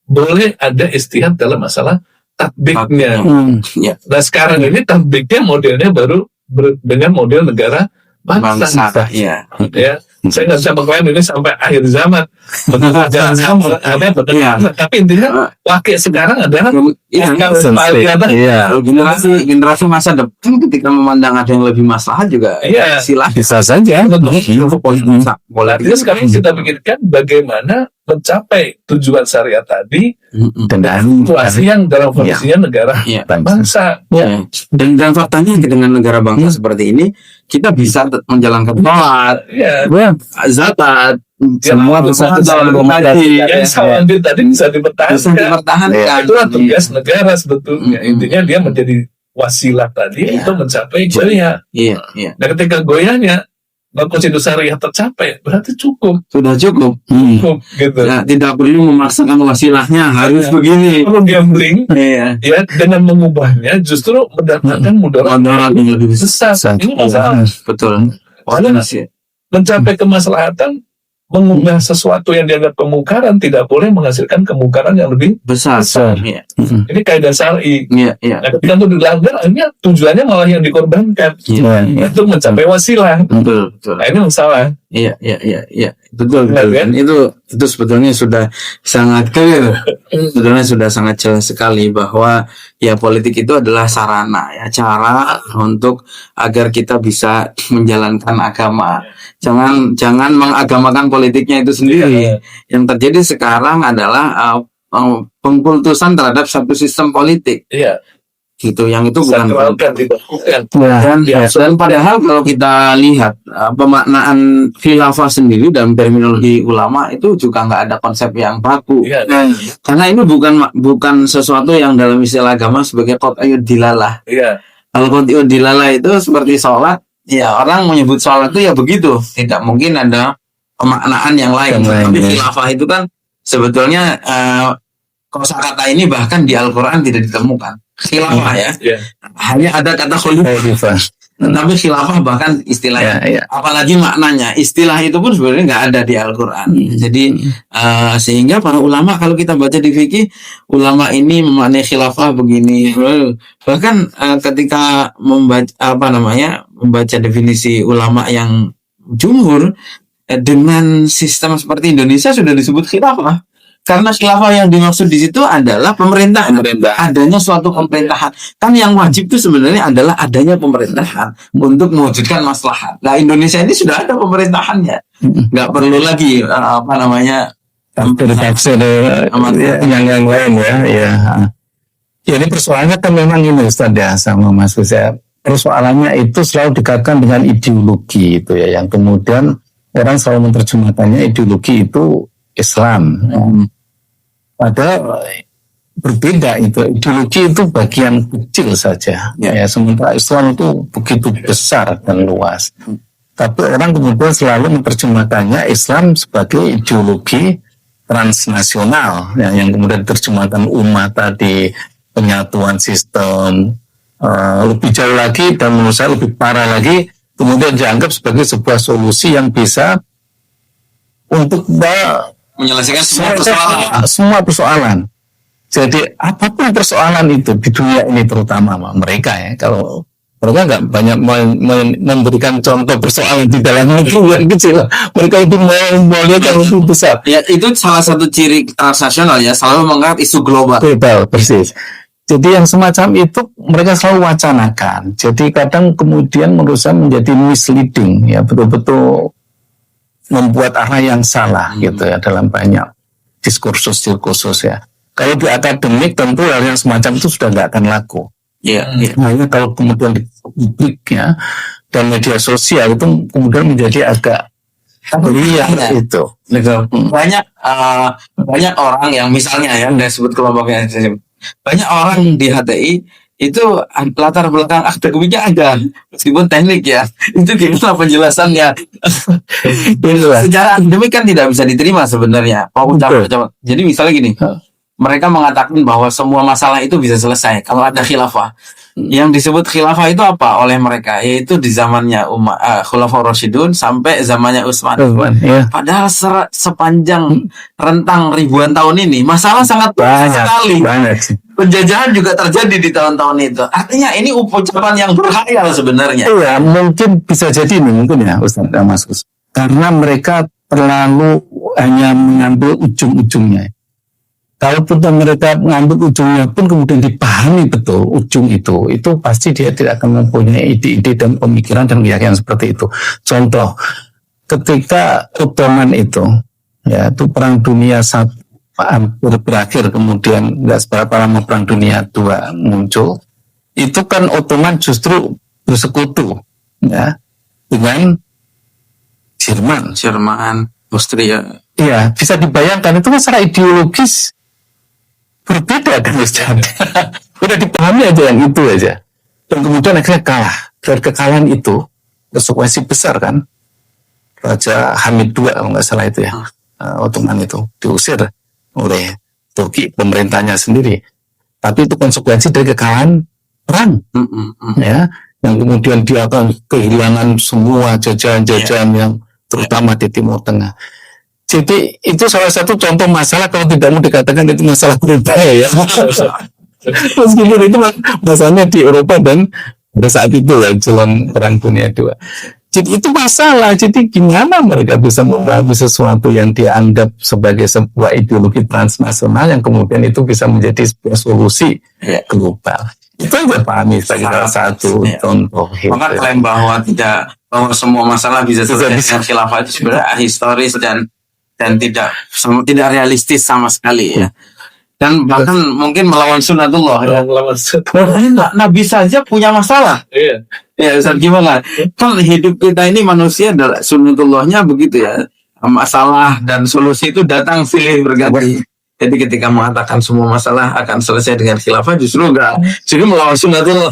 boleh ada istihad dalam masalah tatbiknya. Nah, sekarang ini tatbiknya modelnya baru dengan model negara bangsa. Ya, saya nggak bisa mengklaim ini sampai akhir zaman. Tapi intinya wakil sekarang adalah generasi masa depan ketika memandang ada yang lebih masalah juga. Silahkan. Bisa saja. Artinya sekarang kita pikirkan bagaimana mencapai tujuan syariat tadi dan situasi yang dalam kondisinya negara bangsa. Dan faktanya dengan negara bangsa seperti ini kita bisa menjalankan sholat, zakat, semua bisa tadi bisa dipertahankan. Itulah tugas negara sebetulnya. Intinya dia menjadi wasilah tadi untuk mencapai goyah. Nah, ketika goyahnya konstitusi syariah tercapai, berarti cukup. Sudah cukup. Gitu. Ya, tidak perlu memaksakan wasilahnya harus begini. Perlu gambling, ya, dengan mengubahnya justru mendatangkan mudarat yang lebih besar. Ini masalah. Betul. Mencapai kemaslahatan, mengubah sesuatu yang dianggap kemungkaran tidak boleh menghasilkan kemungkaran yang lebih besar. Ini kaidah syar'i. Nah, ketika itu dilanggar, akhirnya tujuannya malah yang dikorbankan. Itu mencapai wasilah. Betul. Nah, ini masalah. Betul. Dan itu sebetulnya sudah sangat clear. Sebetulnya sudah sangat jelas sekali bahwa ya politik itu adalah sarana, ya, cara untuk agar kita bisa menjalankan agama. Jangan mengagamakan politiknya itu sendiri. Yang terjadi sekarang adalah pengkultusan terhadap satu sistem politik. Gitu, yang itu bukan dan padahal kalau kita lihat pemaknaan khilafah sendiri dalam terminologi ulama itu juga nggak ada konsep yang baku. Karena ini bukan sesuatu yang dalam istilah agama sebagai qat'iyud dilalah. Al-Qati'ud dilala itu seperti sholat. Ya, orang menyebut sholat itu ya begitu. Tidak mungkin ada pemaknaan yang lain. Tapi khilafah itu kan sebetulnya kosakata ini bahkan di Al-Quran tidak ditemukan. Khilafah ya. Hanya ada kata khalifah. Tapi khilafah bahkan istilahnya, apalagi maknanya, istilah itu pun sebenarnya nggak ada di Al-Quran. Jadi sehingga para ulama, kalau kita baca di fikih, ulama ini memaknai khilafah begini. Bahkan ketika membaca definisi ulama yang jumhur dengan sistem seperti Indonesia sudah disebut khilafah. Karena khilafah yang dimaksud di situ adalah pemerintahan. Adanya suatu pemerintahan. Kan yang wajib itu sebenarnya adalah adanya pemerintahan untuk mewujudkan maslahat. Nah, Indonesia ini sudah ada pemerintahannya. Nggak perlu lagi yang lain ya. Ya, ini persoalannya kan memang ini Ustaz ya, sama Mas Gus ya. Persoalannya itu selalu dikaitkan dengan ideologi itu ya, yang kemudian orang selalu menerjemahkannya ideologi itu Islam. Padahal berbeda itu. Ideologi itu bagian kecil saja. Ya, sementara Islam itu begitu besar dan luas. Tapi orang kemudian selalu menerjemahkannya Islam sebagai ideologi transnasional, yang kemudian diterjemahkan umat tadi, penyatuan sistem, lebih jauh lagi dan menurut saya lebih parah lagi, kemudian dianggap sebagai sebuah solusi yang bisa untuk menyelesaikan semua persoalan. Jadi apapun persoalan itu di dunia ini, terutama mereka ya, kalau mereka nggak banyak memberikan contoh persoalan di dalam negeri yang kecil, mereka itu melihat yang lebih besar. Ya, itu salah satu ciri transnasional ya, selalu mengangkat isu global. Persis. Jadi yang semacam itu mereka selalu wacanakan. Jadi kadang kemudian menurut saya menjadi misleading ya, betul-betul membuat arah yang salah gitu ya dalam banyak diskursus ya. Kalau di akademik tentu hal yang semacam itu sudah nggak akan laku. Hanya kalau kemudian di publik ya dan media sosial itu kemudian menjadi agak liar itu. Banyak orang yang misalnya ya, nggak sebut kelompoknya, banyak orang di HTI itu latar belakang akademiknya ada, meskipun teknik ya, itu gimana penjelasannya. Secara akademik kan tidak bisa diterima sebenarnya. Jadi misalnya gini, mereka mengatakan bahwa semua masalah itu bisa selesai kalau ada khilafah. Yang disebut khilafah itu apa oleh mereka? Yaitu di zamannya Khulafaur Rasyidun sampai zamannya Utsman. Padahal sepanjang rentang ribuan tahun ini masalah sangat banyak sekali. Penjajahan juga terjadi di tahun-tahun itu. Artinya ini ucapan yang berkhayal sebenarnya. Iya, mungkin bisa jadi ini mungkin ya Ustaz Mas Gus. Karena mereka terlalu hanya mengambil ujung-ujungnya. Kalaupun mereka mengambil ujungnya pun kemudian dipahami betul ujung itu pasti dia tidak akan mempunyai ide-ide dan pemikiran dan keyakinan seperti itu. Contoh, ketika Ottoman itu, ya itu Perang Dunia I hampir berakhir, kemudian nggak seberapa lama Perang Dunia II muncul, itu kan Ottoman justru bersekutu ya dengan Jerman, Austria. Iya, bisa dibayangkan itu kan secara ideologis berbeda kan Ustaz. Udah dipahami aja yang itu aja. Dan kemudian akhirnya kalah. Dari kekalahan itu konsekuensi besar kan. Raja Hamid II kalau nggak salah itu ya, Ottoman itu diusir oleh Turki, pemerintahnya sendiri. Tapi itu konsekuensi dari kekalahan perang, ya, yang kemudian dia akan kehilangan semua jajahan-jajahan yang terutama di Timur Tengah. Jadi itu salah satu contoh masalah, kalau tidak mau dikatakan itu masalah berbahaya ya. Meskipun itu masalahnya di Eropa dan pada saat itu ya jelang Perang Dunia II. Jadi itu masalah. Jadi gimana mereka bisa membangun sesuatu yang dianggap sebagai sebuah ideologi transnasional yang kemudian itu bisa menjadi sebuah solusi global. Itu yang saya pahami sebagai salah satu contoh. Maka klaim bahwa semua masalah bisa selesai dengan khilafah itu sebenarnya historis dan tidak realistis sama sekali ya. Dan bahkan mungkin melawan sunnatullah ya. Nabi saja punya masalah. Iya. Ya, Ustaz, gimana? Kan hidup kita ini manusia adalah sunnatullahnya begitu ya. Masalah dan solusi itu datang silih berganti. Jadi ketika mengatakan semua masalah akan selesai dengan khilafah, justru enggak, jadi melawan sunnatul.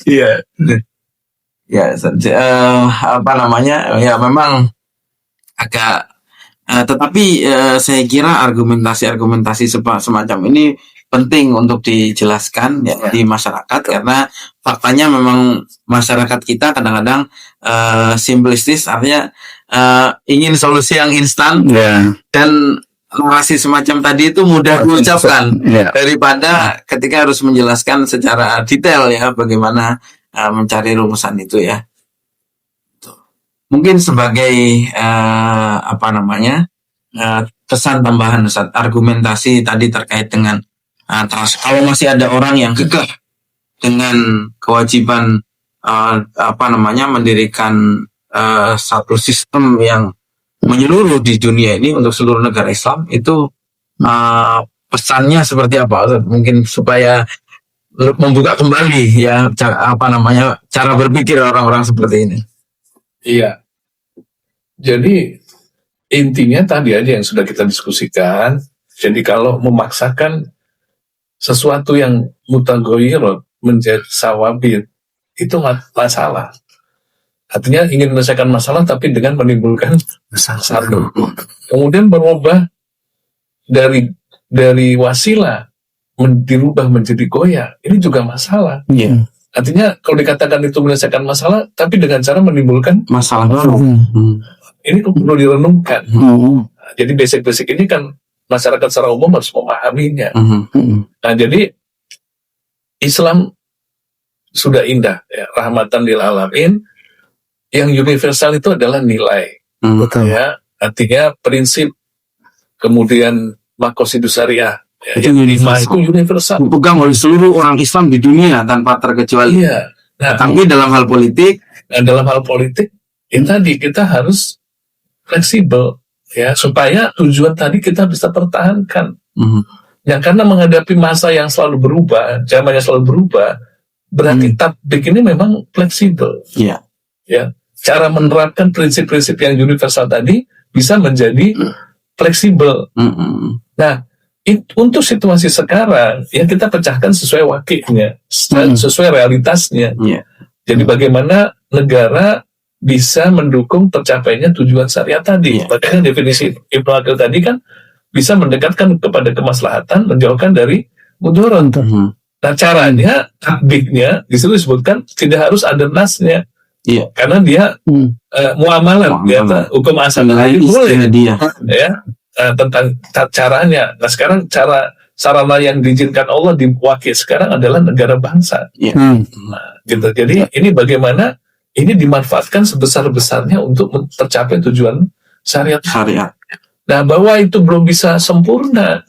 Iya. Ya, apa namanya? Ya memang agak tetapi saya kira argumentasi semacam ini penting untuk dijelaskan ya di masyarakat, karena faktanya memang masyarakat kita kadang-kadang simplistis, artinya ingin solusi yang instan, dan narasi semacam tadi itu mudah diucapkan daripada ketika harus menjelaskan secara detail ya bagaimana mencari rumusan itu ya. Mungkin sebagai pesan tambahan Ustaz, argumentasi tadi terkait dengan kalau masih ada orang yang kekeh dengan kewajiban mendirikan satu sistem yang menyeluruh di dunia ini untuk seluruh negara Islam, itu pesannya seperti apa Ustaz? Mungkin supaya membuka kembali ya cara berpikir orang-orang seperti ini. Iya. Jadi intinya tadi aja yang sudah kita diskusikan. Jadi kalau memaksakan sesuatu yang mutaghayyirun menjadi sawabit, itu masalah. Artinya ingin menyelesaikan masalah tapi dengan menimbulkan masalah. Kemudian berubah dari wasilah dirubah menjadi goyah, ini juga masalah. Artinya kalau dikatakan itu menyelesaikan masalah tapi dengan cara menimbulkan masalah baru. Ini perlu direnungkan. Jadi basic-basic ini kan masyarakat secara umum harus memahaminya. Nah, jadi Islam sudah indah, ya, rahmatan lil alamin. Yang universal itu adalah nilai. Ya, artinya prinsip, kemudian maqasidus syariah. Ya, itu universal. Dipegang oleh seluruh orang Islam di dunia tanpa terkecuali. Iya. Nah, tapi dalam hal politik, ini tadi kita harus fleksibel, ya, supaya tujuan tadi kita bisa pertahankan. Ya, karena menghadapi masa yang selalu berubah, zaman yang selalu berubah, berarti tatbik ini memang fleksibel. Ya, cara menerapkan prinsip-prinsip yang universal tadi bisa menjadi fleksibel. Nah, untuk situasi sekarang, yang kita pecahkan sesuai wakilnya, sesuai realitasnya. Jadi bagaimana negara bisa mendukung tercapainya tujuan syariat tadi. Makanya definisi Ibnu Aqil tadi kan bisa mendekatkan kepada kemaslahatan, menjauhkan dari mudarat. Nah, caranya, tatbiknya, disitu disebutkan tidak harus ada nasnya. Karena dia muamalah, hukum asal boleh. Ya, tentang caranya. Nah, sekarang sarana yang diizinkan Allah di wakil sekarang adalah negara bangsa. Nah, gitu. Jadi ini bagaimana ini dimanfaatkan sebesar-besarnya untuk tercapai tujuan syariat. Nah, bahwa itu belum bisa sempurna,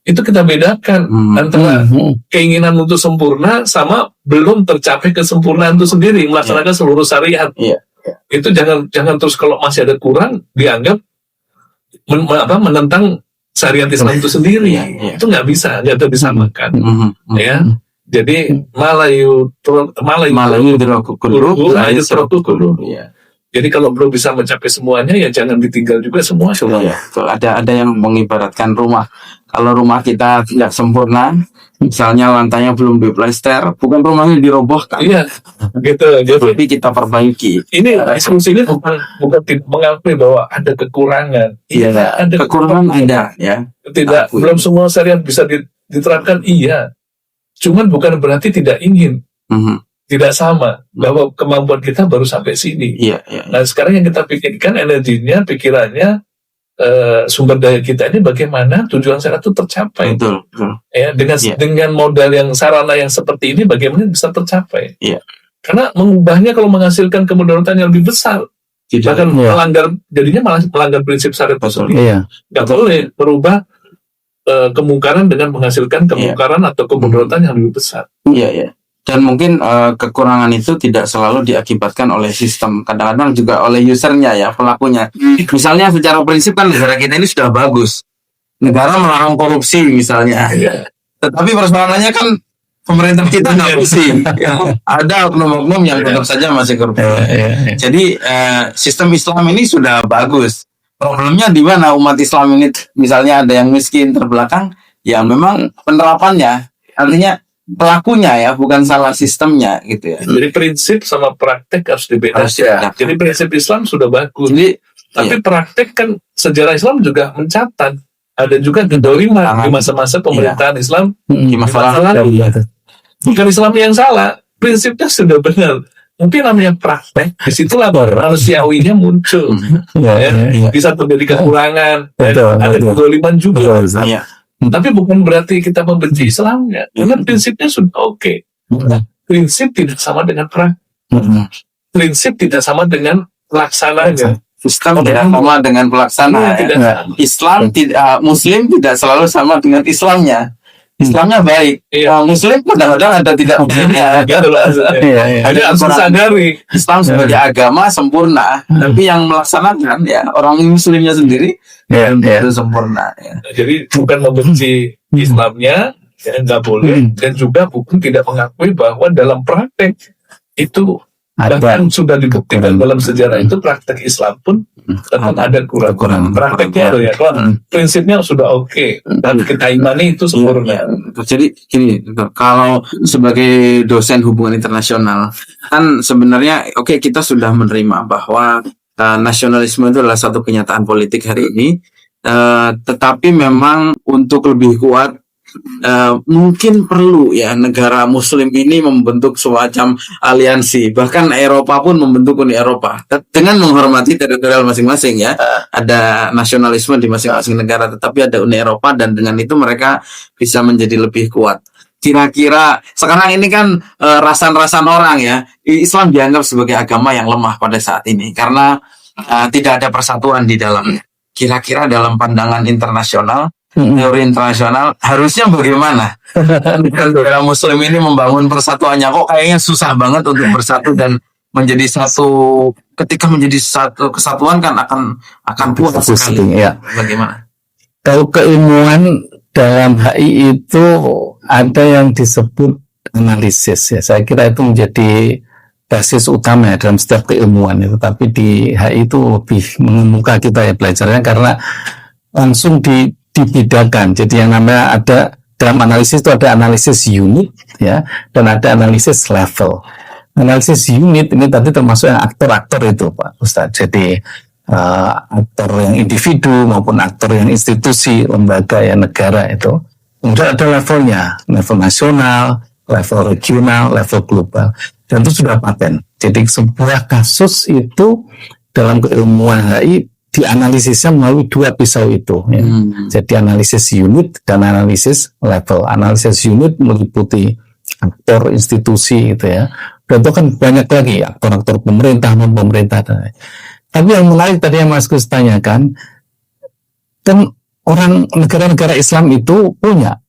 itu kita bedakan antara keinginan untuk sempurna sama belum tercapai kesempurnaan itu sendiri, melaksanakan seluruh syariat. Itu jangan terus kalau masih ada kurang dianggap menentang syariat Islam itu sendiri. Itu nggak bisa disamakan. Ya. Jadi Malayu Jadi kalau belum bisa mencapai semuanya, ya jangan ditinggal juga semua. Ada yang mengibaratkan rumah. Kalau rumah kita tidak sempurna, misalnya lantainya belum diplester, bukan rumahnya dirobohkan. Gitu. Tapi kita perbaiki. Ini diskusi ini bukan mengakui bahwa ada kekurangan. Ada kekurangan ada, ya. Tidak, belum semua syariat bisa diterapkan. Cuman bukan berarti tidak ingin. Tidak sama, bahwa kemampuan kita baru sampai sini. Nah, sekarang yang kita pikirkan energinya, pikirannya, sumber daya kita ini bagaimana tujuan syariat itu tercapai. Betul. Ya, dengan modal yang sarana yang seperti ini bagaimana bisa tercapai. Karena mengubahnya kalau menghasilkan kemudaratan yang lebih besar, bahkan jadinya melanggar prinsip syariat itu sendiri. Nggak boleh merubah kemungkaran dengan menghasilkan kemungkaran atau kemudaratan yang lebih besar. Dan mungkin kekurangan itu tidak selalu diakibatkan oleh sistem, kadang-kadang juga oleh usernya, ya, pelakunya. Misalnya secara prinsip kan negara kita ini sudah bagus, negara melarang korupsi misalnya, tetapi persoalannya kan pemerintah kita nggak korupsi. Ada oknum-oknum yang tetap saja masih korupsi. Jadi sistem Islam ini sudah bagus, Problemnya di mana umat Islam ini, misalnya ada yang miskin terbelakang, ya memang penerapannya, artinya pelakunya ya, bukan salah sistemnya gitu ya. Jadi prinsip sama praktek harus dibedakan. Jadi prinsip Islam sudah bagus. Tapi praktek kan sejarah Islam juga mencatat ada juga kedoliman di masa-masa pemerintahan Islam di masa lalu. Bukan Islam yang salah, prinsipnya sudah benar. Mungkin namanya praktek, disitulah manusiawinya muncul. Bisa terjadi kekurangan, ada kedoliman juga. Tapi bukan berarti kita membenci Islamnya, karena prinsipnya sudah oke. Prinsip tidak sama dengan prinsip tidak sama dengan pelaksananya. Sistem tidak sama dengan pelaksana. Islam tidak, Muslim tidak selalu sama dengan Islamnya. Islamnya baik, Muslim kadang-kadang ada tidak baiknya. Jadi harus sadari Islam sebagai agama sempurna, tapi yang melaksanakan ya orang Muslimnya sendiri itu sempurna. Jadi bukan membenci Islamnya, nggak boleh, dan juga bukan tidak mengakui bahwa dalam praktek itu bahkan sudah dibuktikan dalam sejarah itu praktek Islam pun tetap ada kurang-kurang. Prakteknya loh ya, prinsipnya sudah oke, dan kita imani itu sempurna. Jadi gini, kalau sebagai dosen hubungan internasional kan sebenarnya kita sudah menerima bahwa nasionalisme itu adalah satu kenyataan politik hari ini, tetapi memang untuk lebih kuat mungkin perlu ya negara Muslim ini membentuk semacam aliansi, bahkan Eropa pun membentuk Uni Eropa dengan menghormati teritorial masing-masing ya. Ada nasionalisme di masing-masing negara, tetapi ada Uni Eropa, dan dengan itu mereka bisa menjadi lebih kuat. Kira-kira sekarang ini kan rasan-rasan orang ya, Islam dianggap sebagai agama yang lemah pada saat ini karena tidak ada persatuan di dalamnya. Kira-kira dalam pandangan internasional, teori internasional, harusnya bagaimana negara Muslim ini membangun persatuannya? Kok kayaknya susah banget untuk bersatu dan menjadi satu. Ketika menjadi satu kesatuan kan akan kuat sekali. Ya. Bagaimana? Kalau keilmuan dalam HI itu ada yang disebut analisis ya. Saya kira itu menjadi basis utama ya dalam setiap keilmuan itu. Tapi di HI itu lebih mengemuka kita ya belajarnya, karena langsung dibedakan. Jadi yang namanya ada dalam analisis itu ada analisis unit ya, dan ada analisis level. Analisis unit ini tadi termasuk yang aktor-aktor itu Pak Ustadz. Jadi aktor yang individu maupun aktor yang institusi, lembaga ya, negara itu. Kemudian ada levelnya, level nasional, level regional, level global, dan itu sudah paten. Jadi sebuah kasus itu dalam keilmuan HI dianalisisnya melalui dua pisau itu ya. Jadi analisis unit dan analisis level. Analisis unit meliputi aktor institusi gitu ya, dan itu kan banyak lagi aktor-aktor pemerintah, non-pemerintah. Tapi yang menarik tadi yang Mas Gus tanyakan, kan orang negara-negara Islam itu punya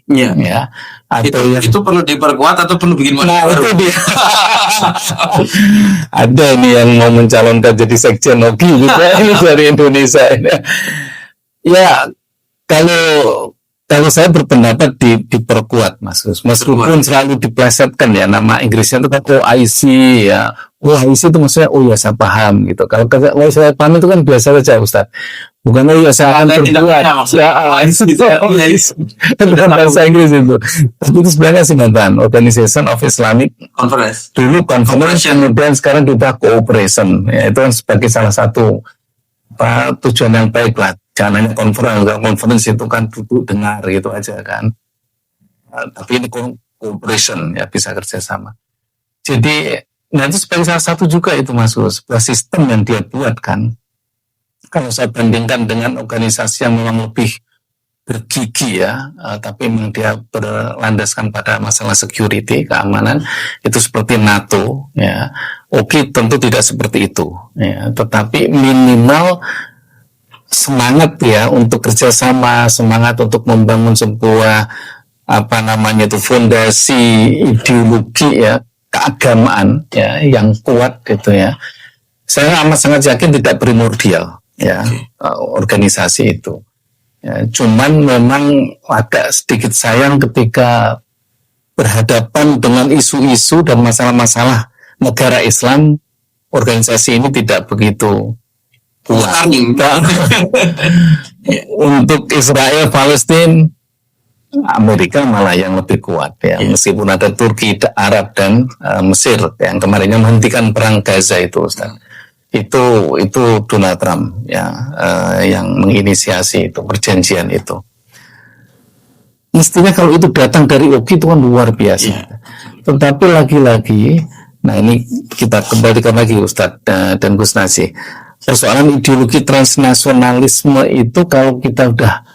ya. Atau itu perlu diperkuat atau perlu bikin baru? Itu dia. Ada ini yang mau mencalonkan jadi sekjen OKI gitu ya, ini dari Indonesia ini. Ya, kalau saya berpendapat diperkuat Mas Gus, meskipun selalu diplesetkan ya, nama Inggrisnya itu kan OIC ya. OIC itu maksudnya ya saya paham gitu. Kalau saya paham itu kan biasa saja Ustaz. Bukan saya akan terbuat. Ya, bahasa Inggris itu. Itu sebenarnya singkatan Organization of Islamic Conference. Dulu conference, kemudian sekarang kita cooperation. Ya, itu kan sebagai salah satu tujuan yang baik lah. Jangan hanya conference itu kan duduk dengar gitu aja kan. Tapi ini cooperation ya, bisa kerjasama. Jadi itu sebagai salah satu juga itu Mas Gus, sebuah sistem yang dia buat kan. Kalau saya bandingkan dengan organisasi yang memang lebih bergigi ya, tapi memang dia berlandaskan pada masalah security, keamanan, itu seperti NATO ya. Tentu tidak seperti itu ya, tetapi minimal semangat ya untuk kerjasama, semangat untuk membangun sebuah fondasi ideologi ya, keagamaan ya yang kuat gitu ya. Saya amat sangat yakin tidak primordial ya organisasi itu. Ya, cuman memang agak sedikit sayang ketika berhadapan dengan isu-isu dan masalah-masalah negara Islam, organisasi ini tidak begitu kuat. Untuk Israel, Palestina, Amerika malah yang lebih kuat ya, meskipun ada Turki, Arab dan Mesir yang kemarinnya menghentikan perang Gaza itu, Ustaz. Itu Donald Trump ya, yang menginisiasi itu perjanjian itu. Mestinya kalau itu datang dari UGI itu kan luar biasa. Tetapi lagi-lagi, nah ini kita kembalikan lagi Ustaz dan Gus Nasi. Persoalan ideologi transnasionalisme itu kalau kita udah,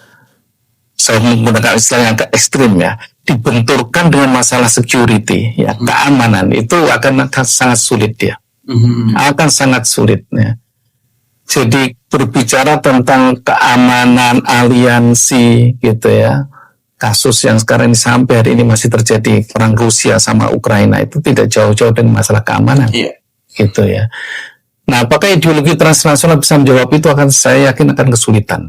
saya menggunakan istilah yang agak ekstrim ya, dibenturkan dengan masalah security ya, keamanan, itu akan sangat sulit dia. Akan sangat sulit ya. Jadi berbicara tentang keamanan aliansi gitu ya, kasus yang sekarang ini sampai hari ini masih terjadi perang Rusia sama Ukraina itu tidak jauh-jauh dengan masalah keamanan gitu ya. Nah, apakah ideologi transnasional bisa menjawab itu? Saya yakin akan kesulitan.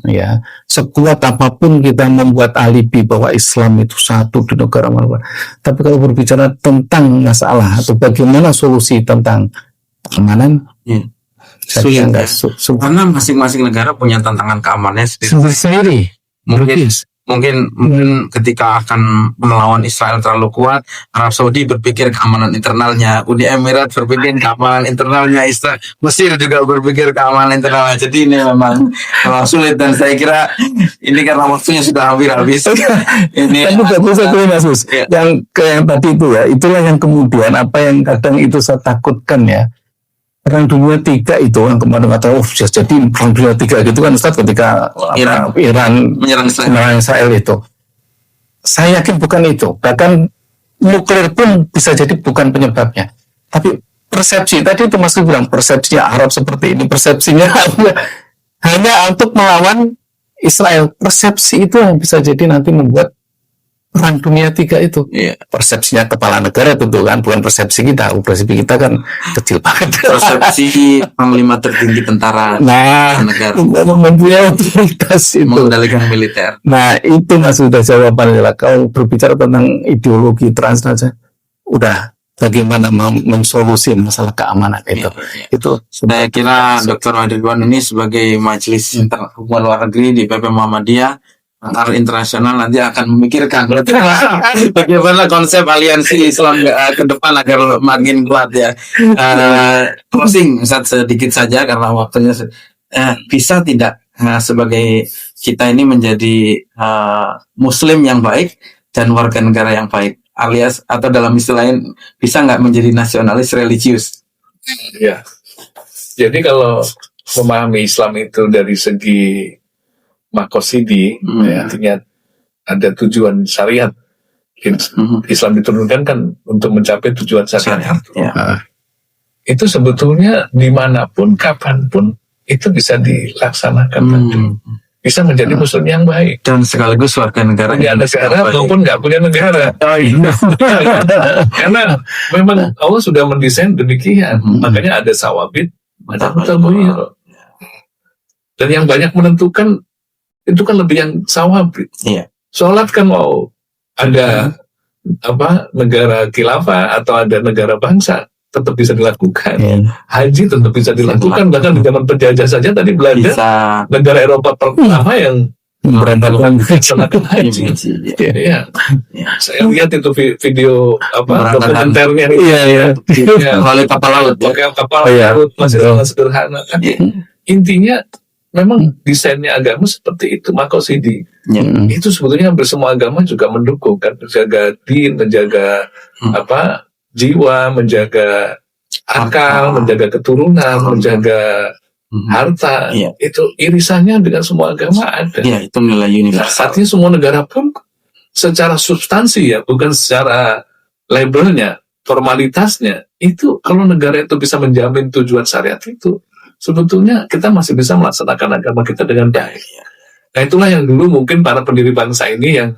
Ya, sekuat apapun kita membuat alibi bahwa Islam itu satu di negara mana, tapi kalau berbicara tentang masalah atau bagaimana solusi tentang keamanan, sulit ya. Karena masing-masing negara punya tantangan keamanannya sendiri. Mungkin ketika akan melawan Israel terlalu kuat, Arab Saudi berpikir keamanan internalnya, Uni Emirat berpikir keamanan internalnya, Israel, Mesir juga berpikir keamanan internalnya. Jadi ini memang sulit, dan saya kira ini karena waktunya sudah hampir habis. Ini yang tadi itu ya, itulah yang kemudian apa yang kadang itu saya takutkan ya. Perang Dunia III itu yang kemarin kata, bisa jadi Perang Dunia III gitu kan Ustaz, ketika Iran menyerang Israel itu. Saya yakin bukan itu. Bahkan nuklir pun bisa jadi bukan penyebabnya. Tapi persepsi, tadi itu Mas bilang, persepsinya Arab seperti ini, persepsinya hanya untuk melawan Israel. Persepsi itu yang bisa jadi nanti membuat Perang Dunia III itu. Persepsinya kepala negara tentu kan, bukan persepsi kita. Persepsi kita kan kecil banget. Persepsi panglima tertinggi tentara negara. Mempunyai otoritas itu. Mengendalikan militer. Nah, itu sudah jawabannya lah. Kalau berbicara tentang ideologi transnasional, udah bagaimana mensolusi masalah keamanan itu. Itu saya kira Dr. Ridwan ini sebagai majelis hubungan luar negeri di PP Muhammadiyah antar internasional nanti akan memikirkan bagaimana konsep aliansi Islam ke depan agar makin kuat ya. Closing sedikit saja karena waktunya bisa tidak sebagai kita ini menjadi Muslim yang baik dan warga negara yang baik, alias atau dalam istilah lain bisa nggak menjadi nasionalis religius? Ya, jadi kalau memahami Islam itu dari segi makosidi, artinya ada tujuan syariat. Islam diturunkan kan untuk mencapai tujuan syariat. Itu sebetulnya dimanapun, kapanpun itu bisa dilaksanakan. Bisa menjadi Muslim yang baik dan sekaligus warga negara yang ada negara maupun nggak punya negara. Karena memang Allah sudah mendesain demikian. Makanya ada sawabit, ada mutabayyir. Dan yang banyak menentukan itu kan lebih yang sawabit. Sholat kan mau ada negara khilafah atau ada negara bangsa tetap bisa dilakukan. Haji tetap bisa dilakukan. Bahkan di zaman penjajah saja tadi Belanda negara Eropa pertama yang berantakan melaksanakan haji. Saya lihat itu video dokumenternya. Oleh kapal laut. Kapal laut masih sederhana. Intinya memang desainnya agama seperti itu, makosidi. Itu sebetulnya hampir semua agama juga mendukung kan, menjaga din, menjaga jiwa, menjaga akal, menjaga keturunan, menjaga harta. Itu irisannya dengan semua agama ada. Itu nilai universal. Artinya semua negara pun secara substansi ya, bukan secara labelnya, formalitasnya. Itu kalau negara itu bisa menjamin tujuan syariat itu, sebetulnya kita masih bisa melaksanakan agama kita dengan baik. Nah, itulah yang dulu mungkin para pendiri bangsa ini yang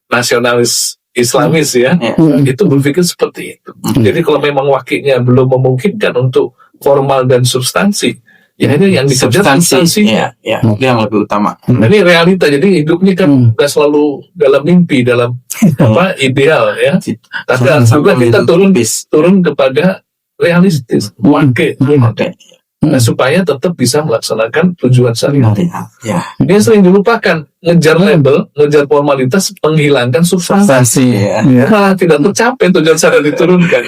nasionalis Islamis ya, itu berpikir seperti itu. Jadi kalau memang wakilnya belum memungkinkan untuk formal dan substansi, ya ini yang dikejar substansinya. Itu yang lebih utama. Nah, ini realita. Jadi hidupnya kan nggak selalu dalam mimpi, dalam ideal ya. Tapi juga kita turun kepada realistis. Nah, supaya tetap bisa melaksanakan tujuan syariat. Ya. Dia sering dilupakan, ngejar label, ngejar formalitas, menghilangkan substansi. Ya. Nah, tidak tercapai tujuan syariat diturunkan.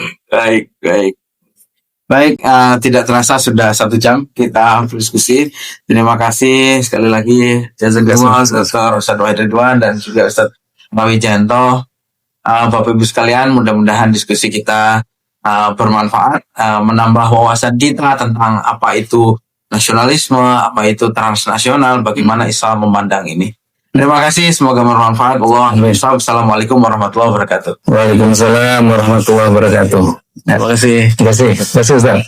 Baik. Tidak terasa sudah 1 jam kita berdiskusi. Terima kasih sekali lagi jazakallah Dr. Ustadz Wahid Ridwan dan juga Ustadz Mawijanto. Bapak Ibu sekalian, mudah-mudahan diskusi kita bermanfaat, menambah wawasan kita tentang apa itu nasionalisme, apa itu transnasional, bagaimana Islam memandang ini. Terima kasih, semoga bermanfaat. Assalamualaikum warahmatullahi wabarakatuh. Waalaikumsalam warahmatullahi wabarakatuh. Terima kasih. Terima kasih Ustaz.